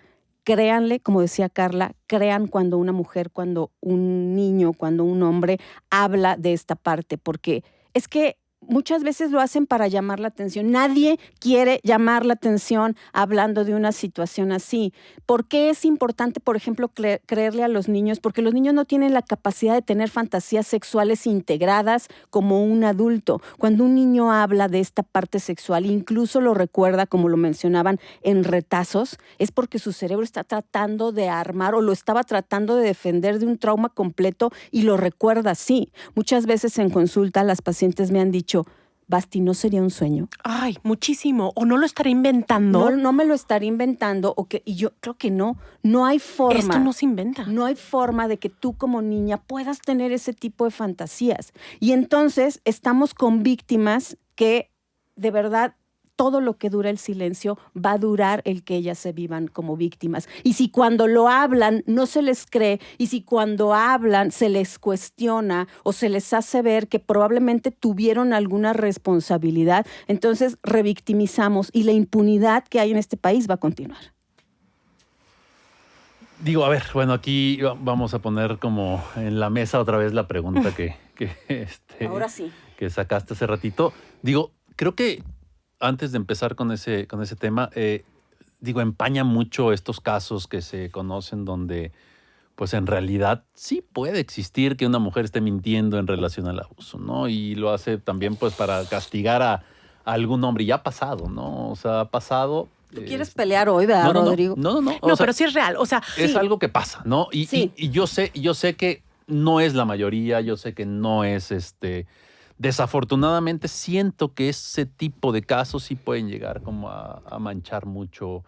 Créanle, como decía Carla, crean cuando una mujer, cuando un niño, cuando un hombre habla de esta parte, porque es que muchas veces lo hacen para llamar la atención. Nadie quiere llamar la atención hablando de una situación así. ¿Por qué es importante, por ejemplo, creerle a los niños? Porque los niños no tienen la capacidad de tener fantasías sexuales integradas como un adulto. Cuando un niño habla de esta parte sexual, incluso lo recuerda, como lo mencionaban, en retazos, es porque su cerebro está tratando de armar o lo estaba tratando de defender de un trauma completo y lo recuerda así. Muchas veces en consulta las pacientes me han dicho, Basti, ¿no sería un sueño? Ay, muchísimo. ¿O no lo estaré inventando? No me lo estaré inventando. Y yo creo que no hay forma. Esto no se inventa. No hay forma de que tú como niña puedas tener ese tipo de fantasías. Y entonces estamos con víctimas que de verdad todo lo que dura el silencio va a durar el que ellas se vivan como víctimas. Y si cuando lo hablan no se les cree, y si cuando hablan se les cuestiona o se les hace ver que probablemente tuvieron alguna responsabilidad, entonces revictimizamos y la impunidad que hay en este país va a continuar. Digo, a ver, bueno, aquí vamos a poner como en la mesa otra vez la pregunta que Ahora sí. Que sacaste hace ratito. Digo, creo que antes de empezar con ese tema, empaña mucho estos casos que se conocen donde, pues en realidad sí puede existir que una mujer esté mintiendo en relación al abuso, ¿no? Y lo hace también, pues, para castigar a algún hombre. Y ya ha pasado, ¿no? O sea, ha pasado. ¿Tú quieres pelear hoy, ¿verdad, Rodrigo? No. No, pero sí es real. O sea, es algo que pasa, ¿no? Y yo sé que no es la mayoría, yo sé que no es desafortunadamente siento que ese tipo de casos sí pueden llegar como a manchar mucho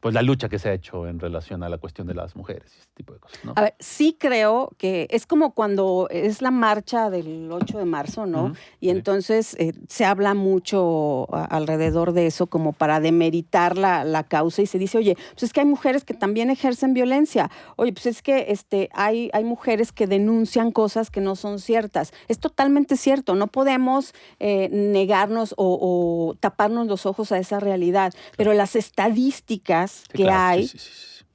pues la lucha que se ha hecho en relación a la cuestión de las mujeres y este tipo de cosas, ¿no? A ver, sí creo que es como cuando es la marcha del 8 de marzo, ¿no? Ujú, Y entonces se habla mucho alrededor de eso como para demeritar la causa y se dice, oye, pues es que hay mujeres que también ejercen violencia. Oye, pues es que hay mujeres que denuncian cosas que no son ciertas. Es totalmente cierto, no podemos negarnos o taparnos los ojos a esa realidad, pero las estadísticas Sí, que claro, hay sí.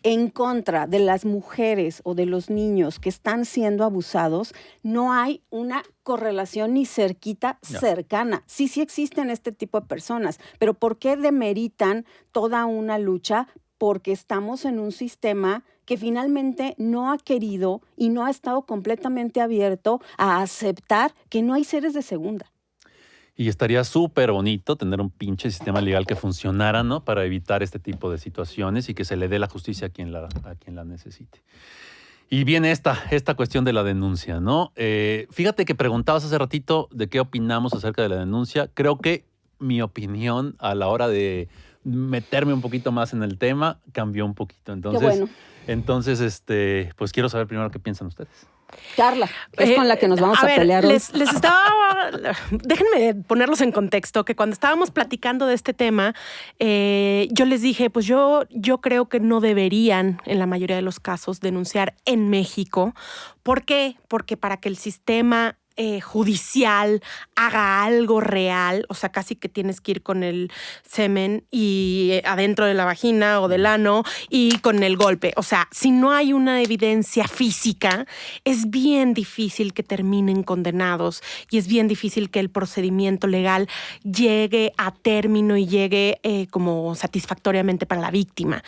en contra de las mujeres o de los niños que están siendo abusados, no hay una correlación ni cerquita No. cercana. Sí existen este tipo de personas, pero ¿por qué demeritan toda una lucha? Porque estamos en un sistema que finalmente no ha querido y no ha estado completamente abierto a aceptar que no hay seres de segunda. Y estaría súper bonito tener un pinche sistema legal que funcionara, ¿no? Para evitar este tipo de situaciones y que se le dé la justicia a quien la necesite. Y viene esta cuestión de la denuncia, ¿no? Fíjate que preguntabas hace ratito de qué opinamos acerca de la denuncia. Creo que mi opinión a la hora de meterme un poquito más en el tema cambió un poquito. Entonces, Qué bueno. pues quiero saber primero qué piensan ustedes. Carla, que es con la que nos vamos a pelear hoy. Les estaba... Déjenme ponerlos en contexto, que cuando estábamos platicando de este tema, yo les dije, pues yo creo que no deberían, en la mayoría de los casos, denunciar en México. ¿Por qué? Porque para que el sistema judicial haga algo real, o sea, casi que tienes que ir con el semen y adentro de la vagina o del ano y con el golpe. O sea, si no hay una evidencia física, es bien difícil que terminen condenados y es bien difícil que el procedimiento legal llegue a término y llegue como satisfactoriamente para la víctima.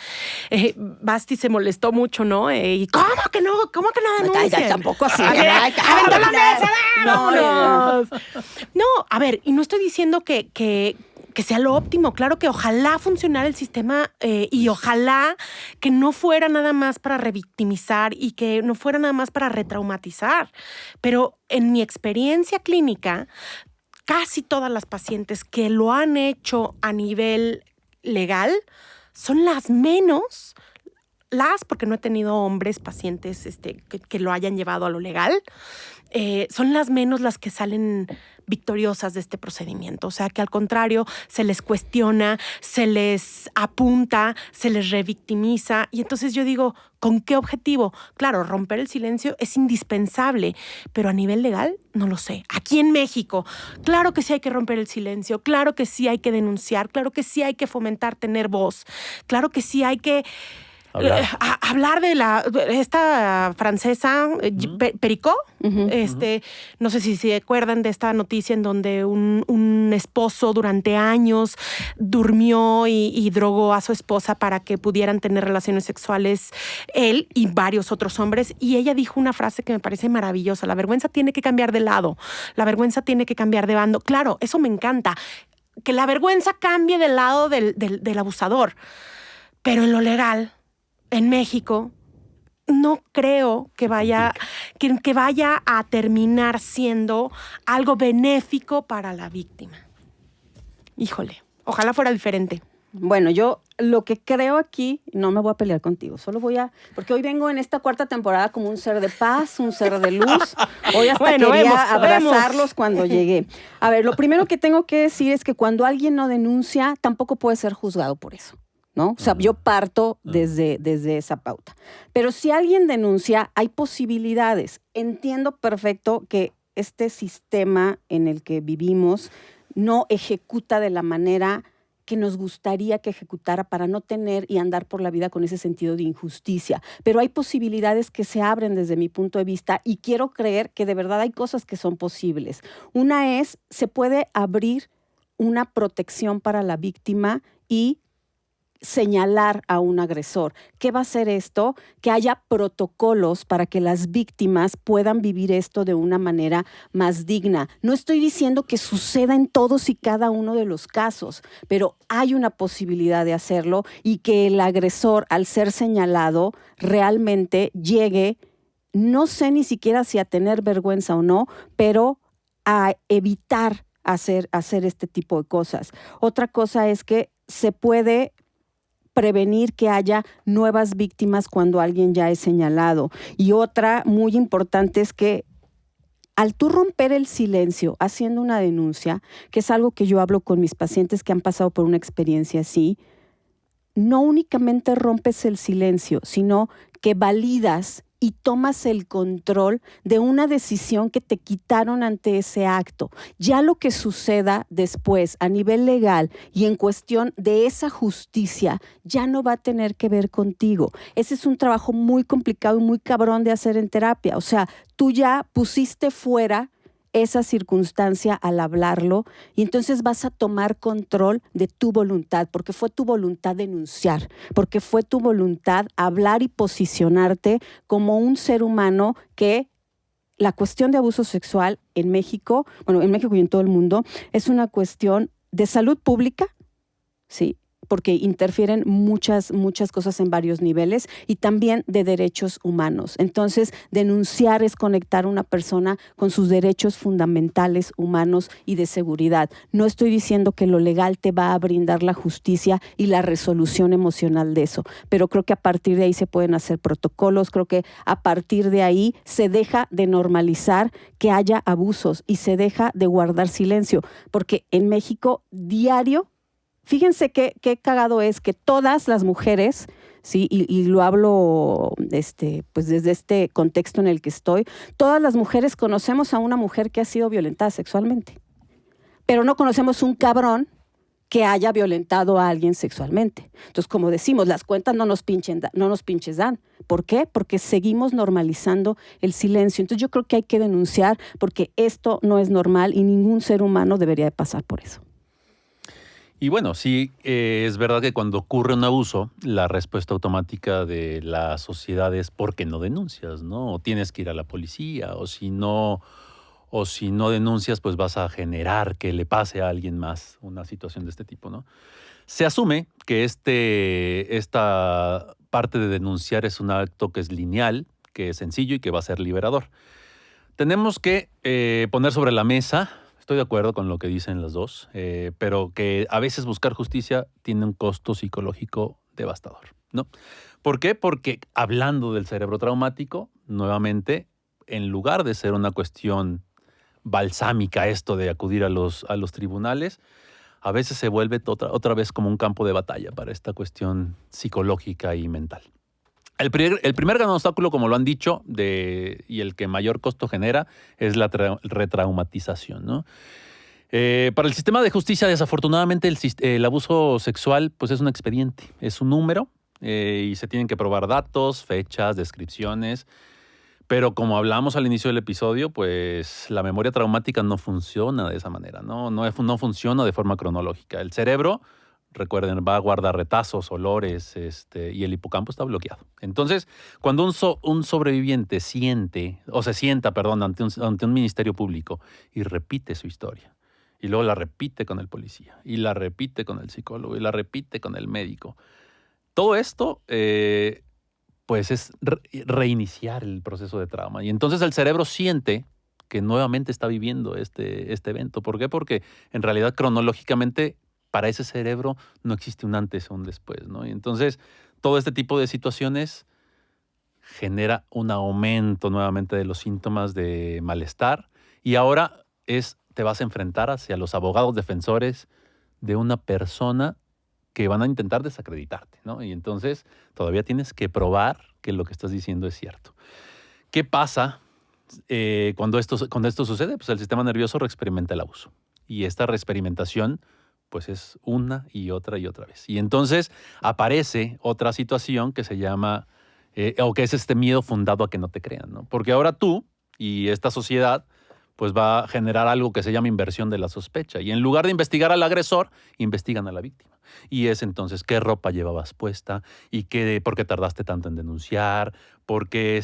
Basti se molestó mucho, ¿no? ¿Y cómo que no denuncian? Tampoco así. ¡Aventó la mesa! No, ¡Vámonos! No, a ver, y no estoy diciendo que sea lo óptimo. Claro que ojalá funcionara el sistema y ojalá que no fuera nada más para revictimizar y que no fuera nada más para retraumatizar. Pero en mi experiencia clínica, casi todas las pacientes que lo han hecho a nivel legal son las menos, porque no he tenido hombres pacientes que lo hayan llevado a lo legal, son las menos las que salen victoriosas de este procedimiento. O sea, que al contrario, se les cuestiona, se les apunta, se les revictimiza. Y entonces yo digo, ¿con qué objetivo? Claro, romper el silencio es indispensable, pero a nivel legal no lo sé. Aquí en México, claro que sí hay que romper el silencio, claro que sí hay que denunciar, claro que sí hay que fomentar tener voz, claro que sí hay que hablar de esta francesa, Pericó. No sé si se acuerdan de esta noticia en donde un esposo durante años durmió y drogó a su esposa para que pudieran tener relaciones sexuales él y varios otros hombres. Y ella dijo una frase que me parece maravillosa: la vergüenza tiene que cambiar de lado, la vergüenza tiene que cambiar de bando. Claro, eso me encanta, que la vergüenza cambie del lado del abusador. Pero en lo legal, en México, no creo que vaya a terminar siendo algo benéfico para la víctima. Híjole, ojalá fuera diferente. Bueno, yo lo que creo aquí, no me voy a pelear contigo, porque hoy vengo en esta 4ª temporada como un ser de paz, un ser de luz. Hoy hasta quería abrazarlos cuando llegué. A ver, lo primero que tengo que decir es que cuando alguien no denuncia, tampoco puede ser juzgado por eso, ¿no? O sea, yo parto desde esa pauta. Pero si alguien denuncia, hay posibilidades. Entiendo perfecto que este sistema en el que vivimos no ejecuta de la manera que nos gustaría que ejecutara para no tener y andar por la vida con ese sentido de injusticia. Pero hay posibilidades que se abren desde mi punto de vista y quiero creer que de verdad hay cosas que son posibles. Una es, se puede abrir una protección para la víctima y señalar a un agresor. ¿Qué va a hacer esto? Que haya protocolos para que las víctimas puedan vivir esto de una manera más digna. No estoy diciendo que suceda en todos y cada uno de los casos, pero hay una posibilidad de hacerlo y que el agresor, al ser señalado, realmente llegue, no sé ni siquiera si a tener vergüenza o no, pero a evitar hacer este tipo de cosas. Otra cosa es que se puede prevenir que haya nuevas víctimas cuando alguien ya es señalado. Y otra muy importante es que al tú romper el silencio haciendo una denuncia, que es algo que yo hablo con mis pacientes que han pasado por una experiencia así, no únicamente rompes el silencio, sino que validas y tomas el control de una decisión que te quitaron ante ese acto. Ya lo que suceda después a nivel legal y en cuestión de esa justicia ya no va a tener que ver contigo. Ese es un trabajo muy complicado y muy cabrón de hacer en terapia. O sea, tú ya pusiste fuera esa circunstancia al hablarlo y entonces vas a tomar control de tu voluntad, porque fue tu voluntad denunciar, porque fue tu voluntad hablar y posicionarte como un ser humano que la cuestión de abuso sexual en México, en México y en todo el mundo, es una cuestión de salud pública, ¿sí? Porque interfieren muchas cosas en varios niveles y también de derechos humanos. Entonces, denunciar es conectar a una persona con sus derechos fundamentales humanos y de seguridad. No estoy diciendo que lo legal te va a brindar la justicia y la resolución emocional de eso, pero creo que a partir de ahí se pueden hacer protocolos, creo que a partir de ahí se deja de normalizar que haya abusos y se deja de guardar silencio, porque en México diario, fíjense qué cagado es que todas las mujeres, sí, y lo hablo pues desde este contexto en el que estoy, todas las mujeres conocemos a una mujer que ha sido violentada sexualmente, pero no conocemos un cabrón que haya violentado a alguien sexualmente. Entonces, como decimos, las cuentas no nos pinches dan. ¿Por qué? Porque seguimos normalizando el silencio. Entonces, yo creo que hay que denunciar porque esto no es normal y ningún ser humano debería de pasar por eso. Y bueno, sí, es verdad que cuando ocurre un abuso, la respuesta automática de la sociedad es ¿por qué no denuncias? ¿No? O tienes que ir a la policía, o si no denuncias, pues vas a generar que le pase a alguien más una situación de este tipo, ¿no? Se asume que esta parte de denunciar es un acto que es lineal, que es sencillo y que va a ser liberador. Tenemos que poner sobre la mesa. Estoy de acuerdo con lo que dicen las dos, pero que a veces buscar justicia tiene un costo psicológico devastador, ¿no? ¿Por qué? Porque hablando del cerebro traumático, nuevamente, en lugar de ser una cuestión balsámica esto de acudir a los tribunales, a veces se vuelve otra vez como un campo de batalla para esta cuestión psicológica y mental. El primer gran obstáculo, como lo han dicho, y el que mayor costo genera, es la retraumatización, ¿no? Para el sistema de justicia, desafortunadamente, el abuso sexual pues es un expediente, es un número y se tienen que probar datos, fechas, descripciones. Pero como hablamos al inicio del episodio, pues la memoria traumática no funciona de esa manera, ¿no? No funciona de forma cronológica. El cerebro, recuerden, va a guardar retazos, olores, y el hipocampo está bloqueado. Entonces, cuando un sobreviviente se sienta ante un ministerio público y repite su historia, y luego la repite con el policía, y la repite con el psicólogo, y la repite con el médico, todo esto, pues es reiniciar el proceso de trauma. Y entonces el cerebro siente que nuevamente está viviendo este evento. ¿Por qué? Porque en realidad cronológicamente para ese cerebro no existe un antes o un después, ¿no? Y entonces todo este tipo de situaciones genera un aumento nuevamente de los síntomas de malestar y ahora te vas a enfrentar hacia los abogados defensores de una persona que van a intentar desacreditarte, ¿no? Y entonces todavía tienes que probar que lo que estás diciendo es cierto. ¿Qué pasa cuando esto sucede? Pues el sistema nervioso reexperimenta el abuso. Y esta reexperimentación pues es una y otra vez. Y entonces aparece otra situación que se llama, o que es este miedo fundado a que no te crean, ¿no? Porque ahora tú y esta sociedad pues va a generar algo que se llama inversión de la sospecha. Y en lugar de investigar al agresor, investigan a la víctima. Y es entonces, ¿qué ropa llevabas puesta? ¿Y por qué tardaste tanto en denunciar? ¿Por qué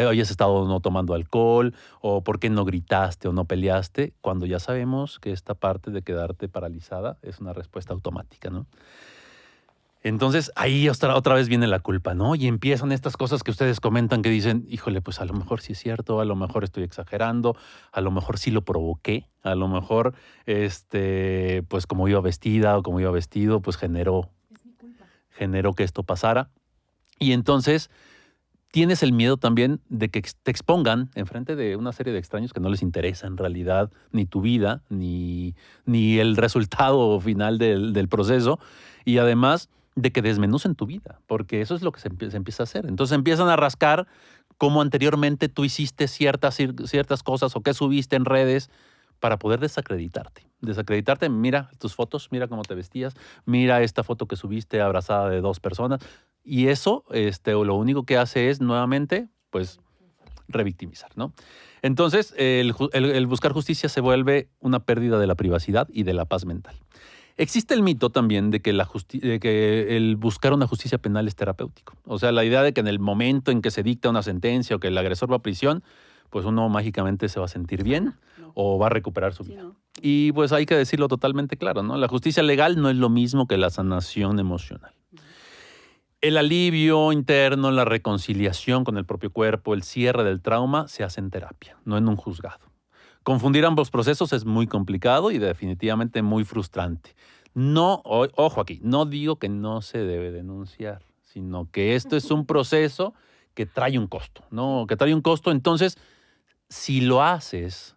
habías estado no tomando alcohol? ¿O por qué no gritaste o no peleaste? Cuando ya sabemos que esta parte de quedarte paralizada es una respuesta automática, ¿no? Entonces, ahí otra vez viene la culpa, ¿no? Y empiezan estas cosas que ustedes comentan que dicen, híjole, pues a lo mejor sí es cierto, a lo mejor estoy exagerando, a lo mejor sí lo provoqué, a lo mejor, pues como iba vestida o como iba vestido, pues generó generó que esto pasara. Y entonces tienes el miedo también de que te expongan enfrente de una serie de extraños que no les interesa en realidad ni tu vida, ni el resultado final del proceso. Y además de que desmenucen tu vida, porque eso es lo que se empieza a hacer. Entonces empiezan a rascar cómo anteriormente tú hiciste ciertas cosas o qué subiste en redes para poder desacreditarte. Desacreditarte, mira tus fotos, mira cómo te vestías, mira esta foto que subiste abrazada de 2 personas. Y eso lo único que hace es nuevamente, pues, revictimizar, ¿no? Entonces, el buscar justicia se vuelve una pérdida de la privacidad y de la paz mental. Existe el mito también de que el buscar una justicia penal es terapéutico. O sea, la idea de que en el momento en que se dicta una sentencia o que el agresor va a prisión, pues uno mágicamente se va a sentir bien o va a recuperar su vida. Y pues hay que decirlo totalmente claro, ¿no? La justicia legal no es lo mismo que la sanación emocional. El alivio interno, la reconciliación con el propio cuerpo, el cierre del trauma se hace en terapia, no en un juzgado. Confundir ambos procesos es muy complicado y definitivamente muy frustrante. No, ojo aquí, no digo que no se debe denunciar, sino que esto es un proceso que trae un costo, ¿no? Que trae un costo. Entonces, si lo haces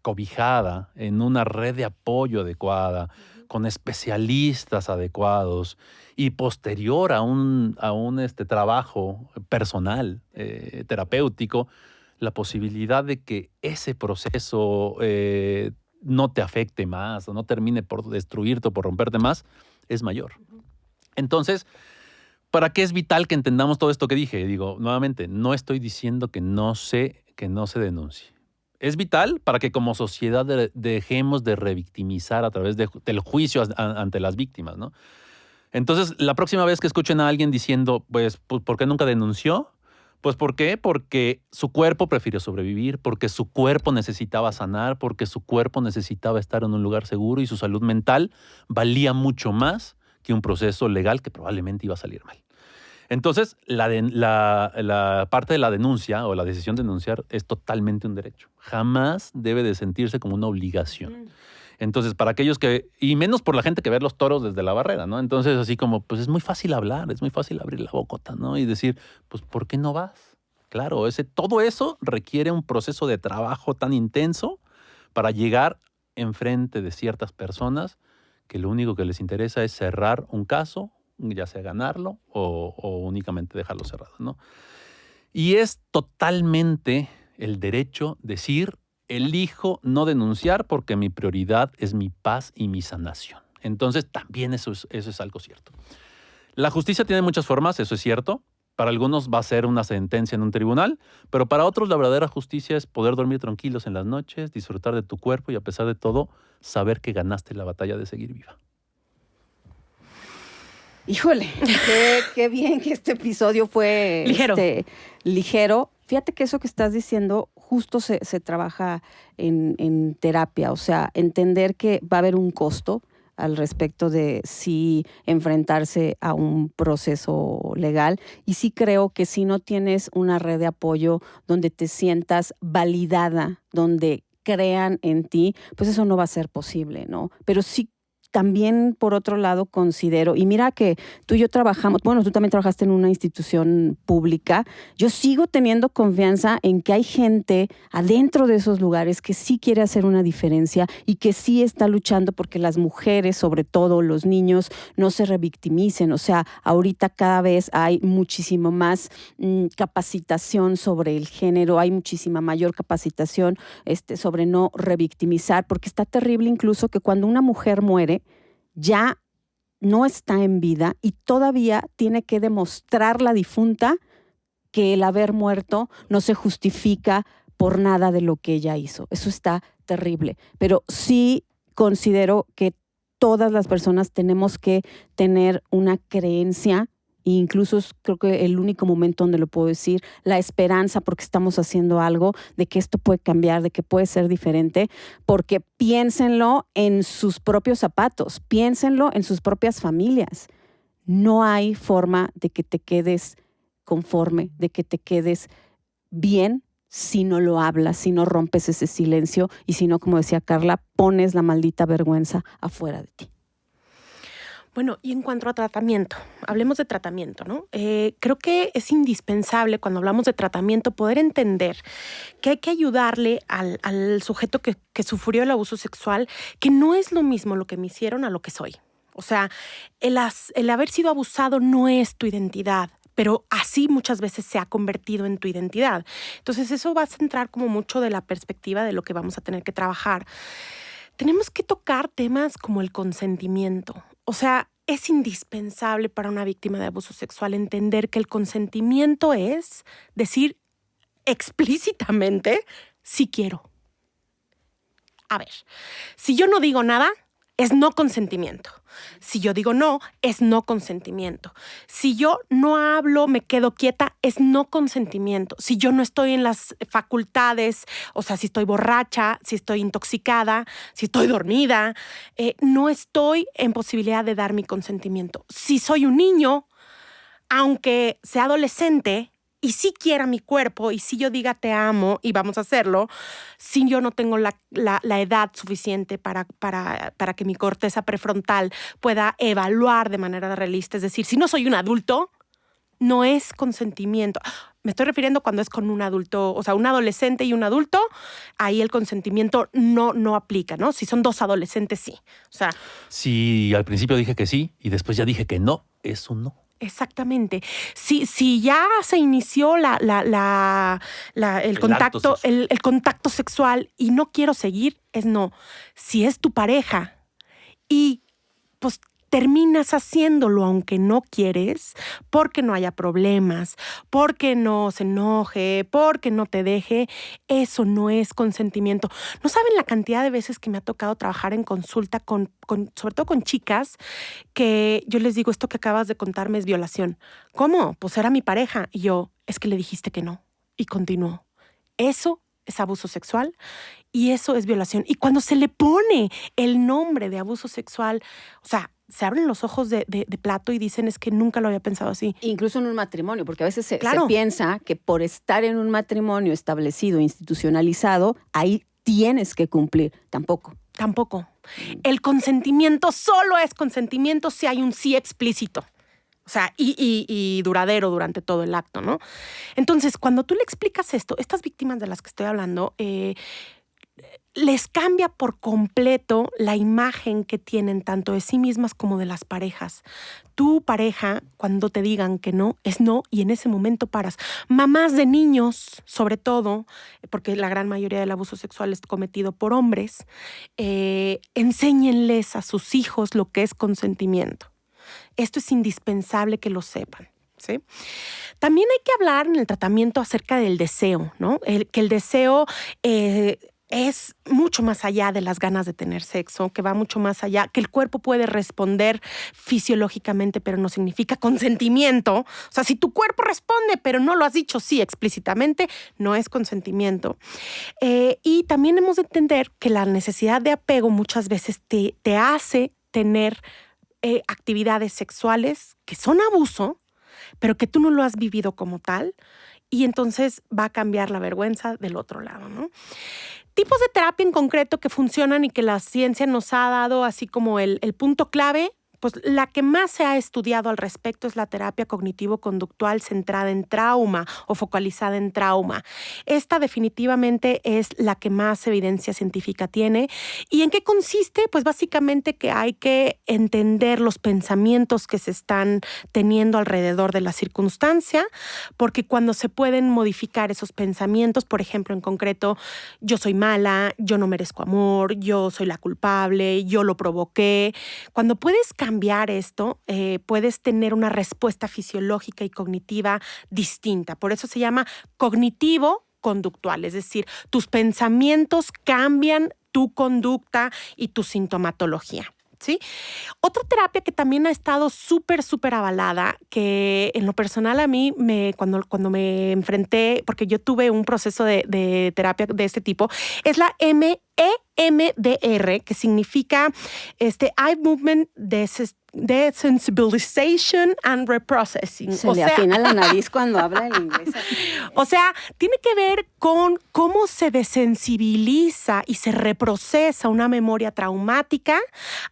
cobijada en una red de apoyo adecuada, con especialistas adecuados y posterior a un trabajo personal, terapéutico, la posibilidad de que ese proceso no te afecte más o no termine por destruirte o por romperte más, es mayor. Entonces, ¿para qué es vital que entendamos todo esto que dije? Digo, nuevamente, no estoy diciendo que no se denuncie. Es vital para que como sociedad dejemos de revictimizar a través del juicio ante las víctimas, ¿no? Entonces, la próxima vez que escuchen a alguien diciendo, pues, ¿por qué nunca denunció? Pues, ¿por qué? Porque su cuerpo prefirió sobrevivir, porque su cuerpo necesitaba sanar, porque su cuerpo necesitaba estar en un lugar seguro y su salud mental valía mucho más que un proceso legal que probablemente iba a salir mal. Entonces, la parte de la denuncia o la decisión de denunciar es totalmente un derecho. Jamás debe de sentirse como una obligación. Entonces, para aquellos y menos por la gente que ve los toros desde la barrera, ¿no? Entonces, así como, pues es muy fácil hablar, es muy fácil abrir la bocota, ¿no? Y decir, pues, ¿por qué no vas? Claro, todo eso requiere un proceso de trabajo tan intenso para llegar enfrente de ciertas personas que lo único que les interesa es cerrar un caso, ya sea ganarlo o únicamente dejarlo cerrado, ¿no? Y es totalmente el derecho decir, elijo no denunciar porque mi prioridad es mi paz y mi sanación. Entonces, también eso es algo cierto. La justicia tiene muchas formas, eso es cierto. Para algunos va a ser una sentencia en un tribunal, pero para otros la verdadera justicia es poder dormir tranquilos en las noches, disfrutar de tu cuerpo y a pesar de todo, saber que ganaste la batalla de seguir viva. Híjole, qué bien que este episodio fue ligero. Fíjate que eso que estás diciendo justo se trabaja en terapia, o sea, entender que va a haber un costo al respecto de sí enfrentarse a un proceso legal. Y sí creo que si no tienes una red de apoyo donde te sientas validada, donde crean en ti, pues eso no va a ser posible, ¿no? Pero sí también, por otro lado, considero, y mira que tú y yo trabajamos, bueno, tú también trabajaste en una institución pública, yo sigo teniendo confianza en que hay gente adentro de esos lugares que sí quiere hacer una diferencia y que sí está luchando porque las mujeres, sobre todo los niños, no se revictimicen. O sea, ahorita cada vez hay muchísimo más capacitación sobre el género, hay muchísima mayor capacitación sobre no revictimizar, porque está terrible incluso que cuando una mujer muere, ya no está en vida y todavía tiene que demostrar la difunta que el haber muerto no se justifica por nada de lo que ella hizo. Eso está terrible. Pero sí considero que todas las personas tenemos que tener una creencia, e incluso creo que el único momento donde lo puedo decir, la esperanza porque estamos haciendo algo, de que esto puede cambiar, de que puede ser diferente, porque piénsenlo en sus propios zapatos, piénsenlo en sus propias familias. No hay forma de que te quedes conforme, de que te quedes bien si no lo hablas, si no rompes ese silencio y si no, como decía Carla, pones la maldita vergüenza afuera de ti. Bueno, y en cuanto a tratamiento, hablemos de tratamiento, ¿no? Creo que es indispensable cuando hablamos de tratamiento poder entender que hay que ayudarle al sujeto que sufrió el abuso sexual, que no es lo mismo lo que me hicieron a lo que soy. O sea, el haber sido abusado no es tu identidad, pero así muchas veces se ha convertido en tu identidad. Entonces eso va a centrar como mucho de la perspectiva de lo que vamos a tener que trabajar. Tenemos que tocar temas como el consentimiento. O sea, es indispensable para una víctima de abuso sexual entender que el consentimiento es decir explícitamente sí quiero. A ver, si yo no digo nada, es no consentimiento. Si yo digo no, es no consentimiento. Si yo no hablo, me quedo quieta, es no consentimiento. Si yo no estoy en las facultades, o sea, si estoy borracha, si estoy intoxicada, si estoy dormida, no estoy en posibilidad de dar mi consentimiento. Si soy un niño, aunque sea adolescente, y si quiera mi cuerpo, y si yo diga te amo y vamos a hacerlo, si yo no tengo la edad suficiente para que mi corteza prefrontal pueda evaluar de manera realista, es decir, si no soy un adulto, no es consentimiento. Me estoy refiriendo cuando es con un adulto, o sea, un adolescente y un adulto, ahí el consentimiento no aplica, ¿no? Si son dos adolescentes, sí. O sea, Si al principio dije que sí y después ya dije que no, es un no. exactamente. Si ya se inició el contacto sexual y no quiero seguir, es no. Si es tu pareja y pues terminas haciéndolo aunque no quieres, porque no haya problemas, porque no se enoje, porque no te deje, eso no es consentimiento. No saben la cantidad de veces que me ha tocado trabajar en consulta sobre todo con chicas, que yo les digo, esto que acabas de contarme es violación. ¿Cómo? Pues era mi pareja. Y yo, es que le dijiste que no. Y continuó. Eso es abuso sexual y eso es violación. Y cuando se le pone el nombre de abuso sexual, o sea, se abren los ojos de plato y dicen, es que nunca lo había pensado así. Incluso en un matrimonio, porque a veces se Claro. piensa que por estar en un matrimonio establecido, institucionalizado, ahí tienes que cumplir. Tampoco. El consentimiento solo es consentimiento si hay un sí explícito. O sea, y duradero durante todo el acto, ¿no? Entonces, cuando tú le explicas esto, estas víctimas de las que estoy hablando, les cambia por completo la imagen que tienen tanto de sí mismas como de las parejas. Tu pareja, cuando te digan que no, es no, y en ese momento paras. Mamás de niños, sobre todo, porque la gran mayoría del abuso sexual es cometido por hombres, enséñenles a sus hijos lo que es consentimiento. Esto es indispensable que lo sepan, ¿sí? También hay que hablar en el tratamiento acerca del deseo, ¿no? Que el deseo es mucho más allá de las ganas de tener sexo, que va mucho más allá, que el cuerpo puede responder fisiológicamente, pero no significa consentimiento. O sea, si tu cuerpo responde, pero no lo has dicho sí explícitamente, no es consentimiento. Y también hemos de entender que la necesidad de apego muchas veces te hace tener actividades sexuales que son abuso, pero que tú no lo has vivido como tal, y entonces va a cambiar la vergüenza del otro lado, ¿no? Tipos de terapia en concreto que funcionan y que la ciencia nos ha dado así como el punto clave, pues la que más se ha estudiado al respecto es la terapia cognitivo-conductual centrada en trauma o focalizada en trauma. Esta definitivamente es la que más evidencia científica tiene. ¿Y en qué consiste? Pues básicamente que hay que entender los pensamientos que se están teniendo alrededor de la circunstancia, porque cuando se pueden modificar esos pensamientos, por ejemplo, en concreto, yo soy mala, yo no merezco amor, yo soy la culpable, yo lo provoqué. Cuando puedes cambiar esto, puedes tener una respuesta fisiológica y cognitiva distinta. Por eso se llama cognitivo-conductual, es decir, tus pensamientos cambian tu conducta y tu sintomatología. ¿Sí? Otra terapia que también ha estado súper avalada, que en lo personal a mí, cuando me enfrenté, porque yo tuve un proceso de terapia de este tipo, es la EMDR, que significa Eye Movement desensibilization and reprocessing. Se le afina la nariz cuando habla el inglés. O sea, tiene que ver con cómo se desensibiliza y se reprocesa una memoria traumática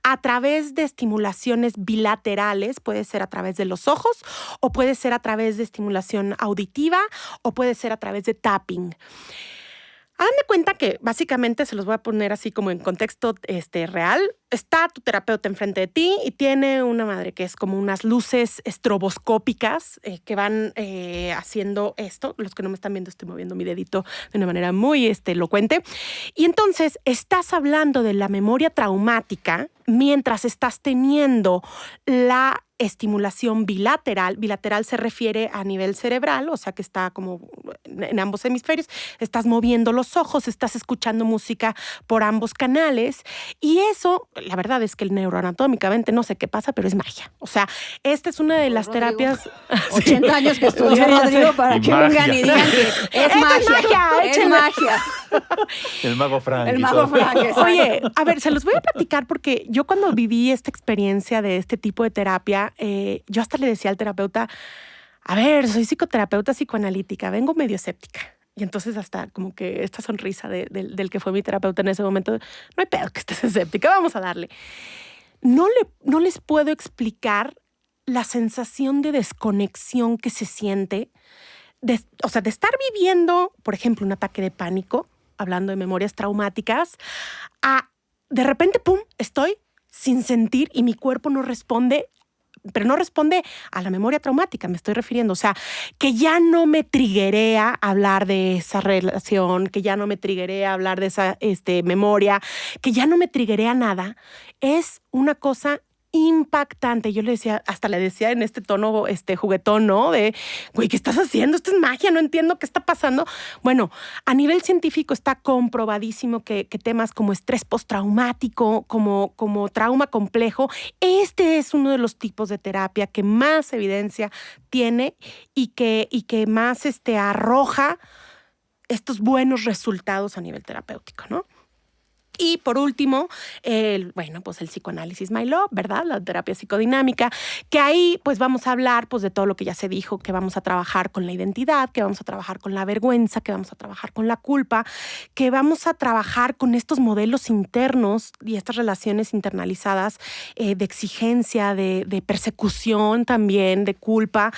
a través de estimulaciones bilaterales. Puede ser a través de los ojos o puede ser a través de estimulación auditiva o puede ser a través de tapping. Hagan de cuenta que básicamente, se los voy a poner así como en contexto real, está tu terapeuta enfrente de ti y tiene una madre que es como unas luces estroboscópicas que van haciendo esto. Los que no me están viendo, estoy moviendo mi dedito de una manera muy elocuente. Y entonces estás hablando de la memoria traumática mientras estás teniendo la estimulación bilateral. Bilateral se refiere a nivel cerebral, o sea que está como en ambos hemisferios. Estás moviendo los ojos, estás escuchando música por ambos canales y eso, la verdad es que neuroanatómicamente no sé qué pasa, pero es magia. O sea, esta es una de las Rodrigo, terapias... 80 años que estudió Rodrigo para que vengan y digan que es magia. Es magia. El mago Frank. El mago Frank. Oye, a ver, se los voy a platicar porque yo cuando viví esta experiencia de este tipo de terapia, yo hasta le decía al terapeuta, a ver, soy psicoterapeuta psicoanalítica, vengo medio escéptica. Y entonces hasta como que esta sonrisa del que fue mi terapeuta en ese momento, no hay pedo que estés escéptica, vamos a darle. No les puedo explicar la sensación de desconexión que se siente, de estar viviendo, por ejemplo, un ataque de pánico, hablando de memorias traumáticas, a de repente, pum, estoy sin sentir y mi cuerpo no responde, pero no responde a la memoria traumática, me estoy refiriendo. O sea, que ya no me triggerea hablar de esa relación, que ya no me triggerea hablar de esa memoria, que ya no me triggerea nada. Es una cosa impactante. Yo hasta le decía en este tono juguetón, ¿no? De, güey, ¿qué estás haciendo? Esto es magia, no entiendo qué está pasando. Bueno, a nivel científico está comprobadísimo que temas como estrés postraumático, como trauma complejo, este es uno de los tipos de terapia que más evidencia tiene y que más arroja estos buenos resultados a nivel terapéutico, ¿no? Y por último, el psicoanálisis My Love, ¿verdad? La terapia psicodinámica, que ahí pues vamos a hablar pues de todo lo que ya se dijo, que vamos a trabajar con la identidad, que vamos a trabajar con la vergüenza, que vamos a trabajar con la culpa, que vamos a trabajar con estos modelos internos y estas relaciones internalizadas de exigencia, de persecución también, de culpa,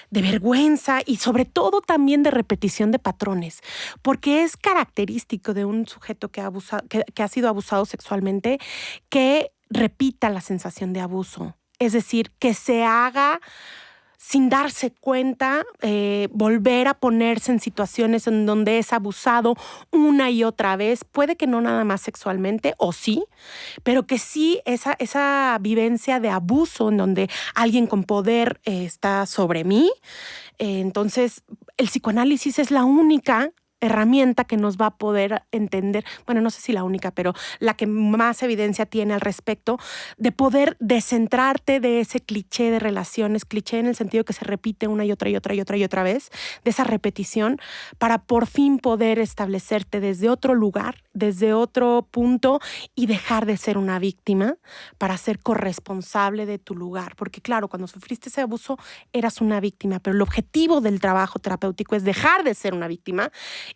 de vergüenza y sobre todo también de repetición de patrones, porque es característico de un sujeto que ha sido abusado sexualmente, que repita la sensación de abuso. Es decir, que se haga sin darse cuenta, volver a ponerse en situaciones en donde es abusado una y otra vez. Puede que no nada más sexualmente, o sí, pero que sí esa vivencia de abuso en donde alguien con poder está sobre mí. Entonces, el psicoanálisis es la única herramienta que nos va a poder entender, bueno, no sé si la única, pero la que más evidencia tiene al respecto, de poder descentrarte de ese cliché de relaciones, cliché en el sentido que se repite una y otra y otra y otra y otra vez, de esa repetición, para por fin poder establecerte desde otro lugar, desde otro punto y dejar de ser una víctima para ser corresponsable de tu lugar. Porque claro, cuando sufriste ese abuso eras una víctima, pero el objetivo del trabajo terapéutico es dejar de ser una víctima.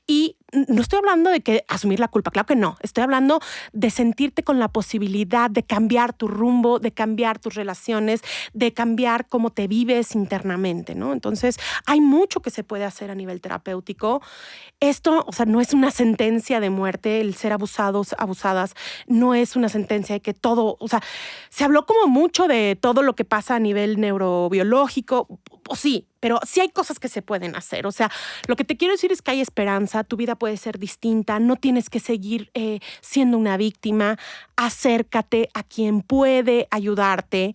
Y no estoy hablando de que asumir la culpa, claro que no. Estoy hablando de sentirte con la posibilidad de cambiar tu rumbo, de cambiar tus relaciones, de cambiar cómo te vives internamente, ¿no? Entonces, hay mucho que se puede hacer a nivel terapéutico. Esto, no es una sentencia de muerte. El ser abusados, abusadas, no es una sentencia de que todo, se habló como mucho de todo lo que pasa a nivel neurobiológico, pues sí, pero sí hay cosas que se pueden hacer. Lo que te quiero decir es que hay esperanza, tu vida puede ser distinta, no tienes que seguir siendo una víctima, acércate a quien puede ayudarte.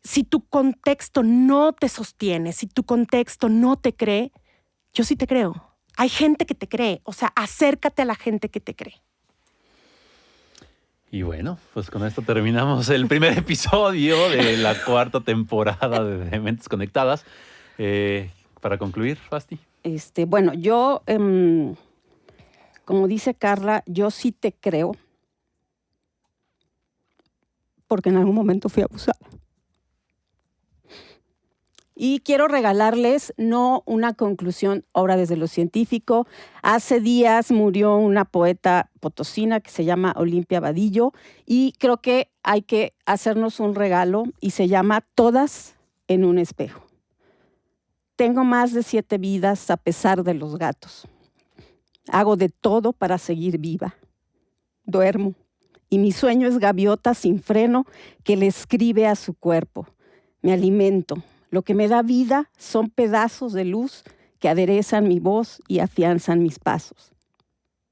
Si tu contexto no te sostiene, si tu contexto no te cree, yo sí te creo. Hay gente que te cree, acércate a la gente que te cree. Y bueno, pues con esto terminamos el primer episodio de la 4ª temporada de Mentes Conectadas. Para concluir, Basti. Bueno, yo, como dice Carla, yo sí te creo, porque en algún momento fui abusada. Y quiero regalarles no una conclusión, obra desde lo científico. Hace días murió una poeta potosina que se llama Olimpia Vadillo y creo que hay que hacernos un regalo y se llama Todas en un espejo. Tengo más de 7 vidas a pesar de los gatos. Hago de todo para seguir viva. Duermo y mi sueño es gaviota sin freno que le escribe a su cuerpo. Me alimento. Lo que me da vida son pedazos de luz que aderezan mi voz y afianzan mis pasos.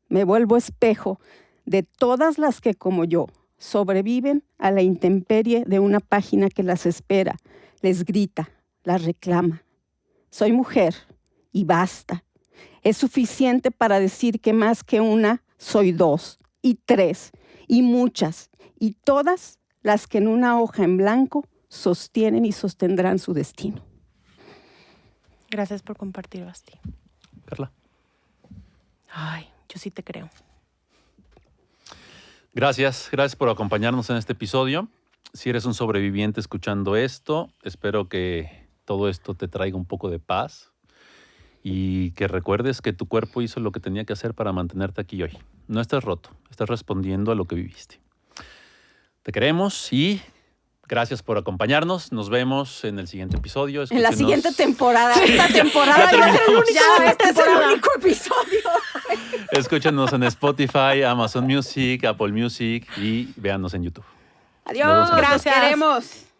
Me vuelvo espejo de todas las que, como yo, sobreviven a la intemperie de una página que las espera, les grita, las reclama. Soy mujer y basta. Es suficiente para decir que más que una, soy 2 y 3 y muchas y todas las que en una hoja en blanco sostienen y sostendrán su destino. Gracias por compartir, Basti. Carla. Ay, yo sí te creo. Gracias por acompañarnos en este episodio. Si eres un sobreviviente escuchando esto, espero que todo esto te traiga un poco de paz y que recuerdes que tu cuerpo hizo lo que tenía que hacer para mantenerte aquí hoy. No estás roto, estás respondiendo a lo que viviste. Te queremos y gracias por acompañarnos. Nos vemos en el siguiente episodio. En la Escúchenos. siguiente temporada. Esta temporada Ya va a ser el único, Ya, este es el único episodio. Escúchenos en Spotify, Amazon Music, Apple Music y véanos en YouTube. Adiós. Nos vemos en el Gracias. Los queremos.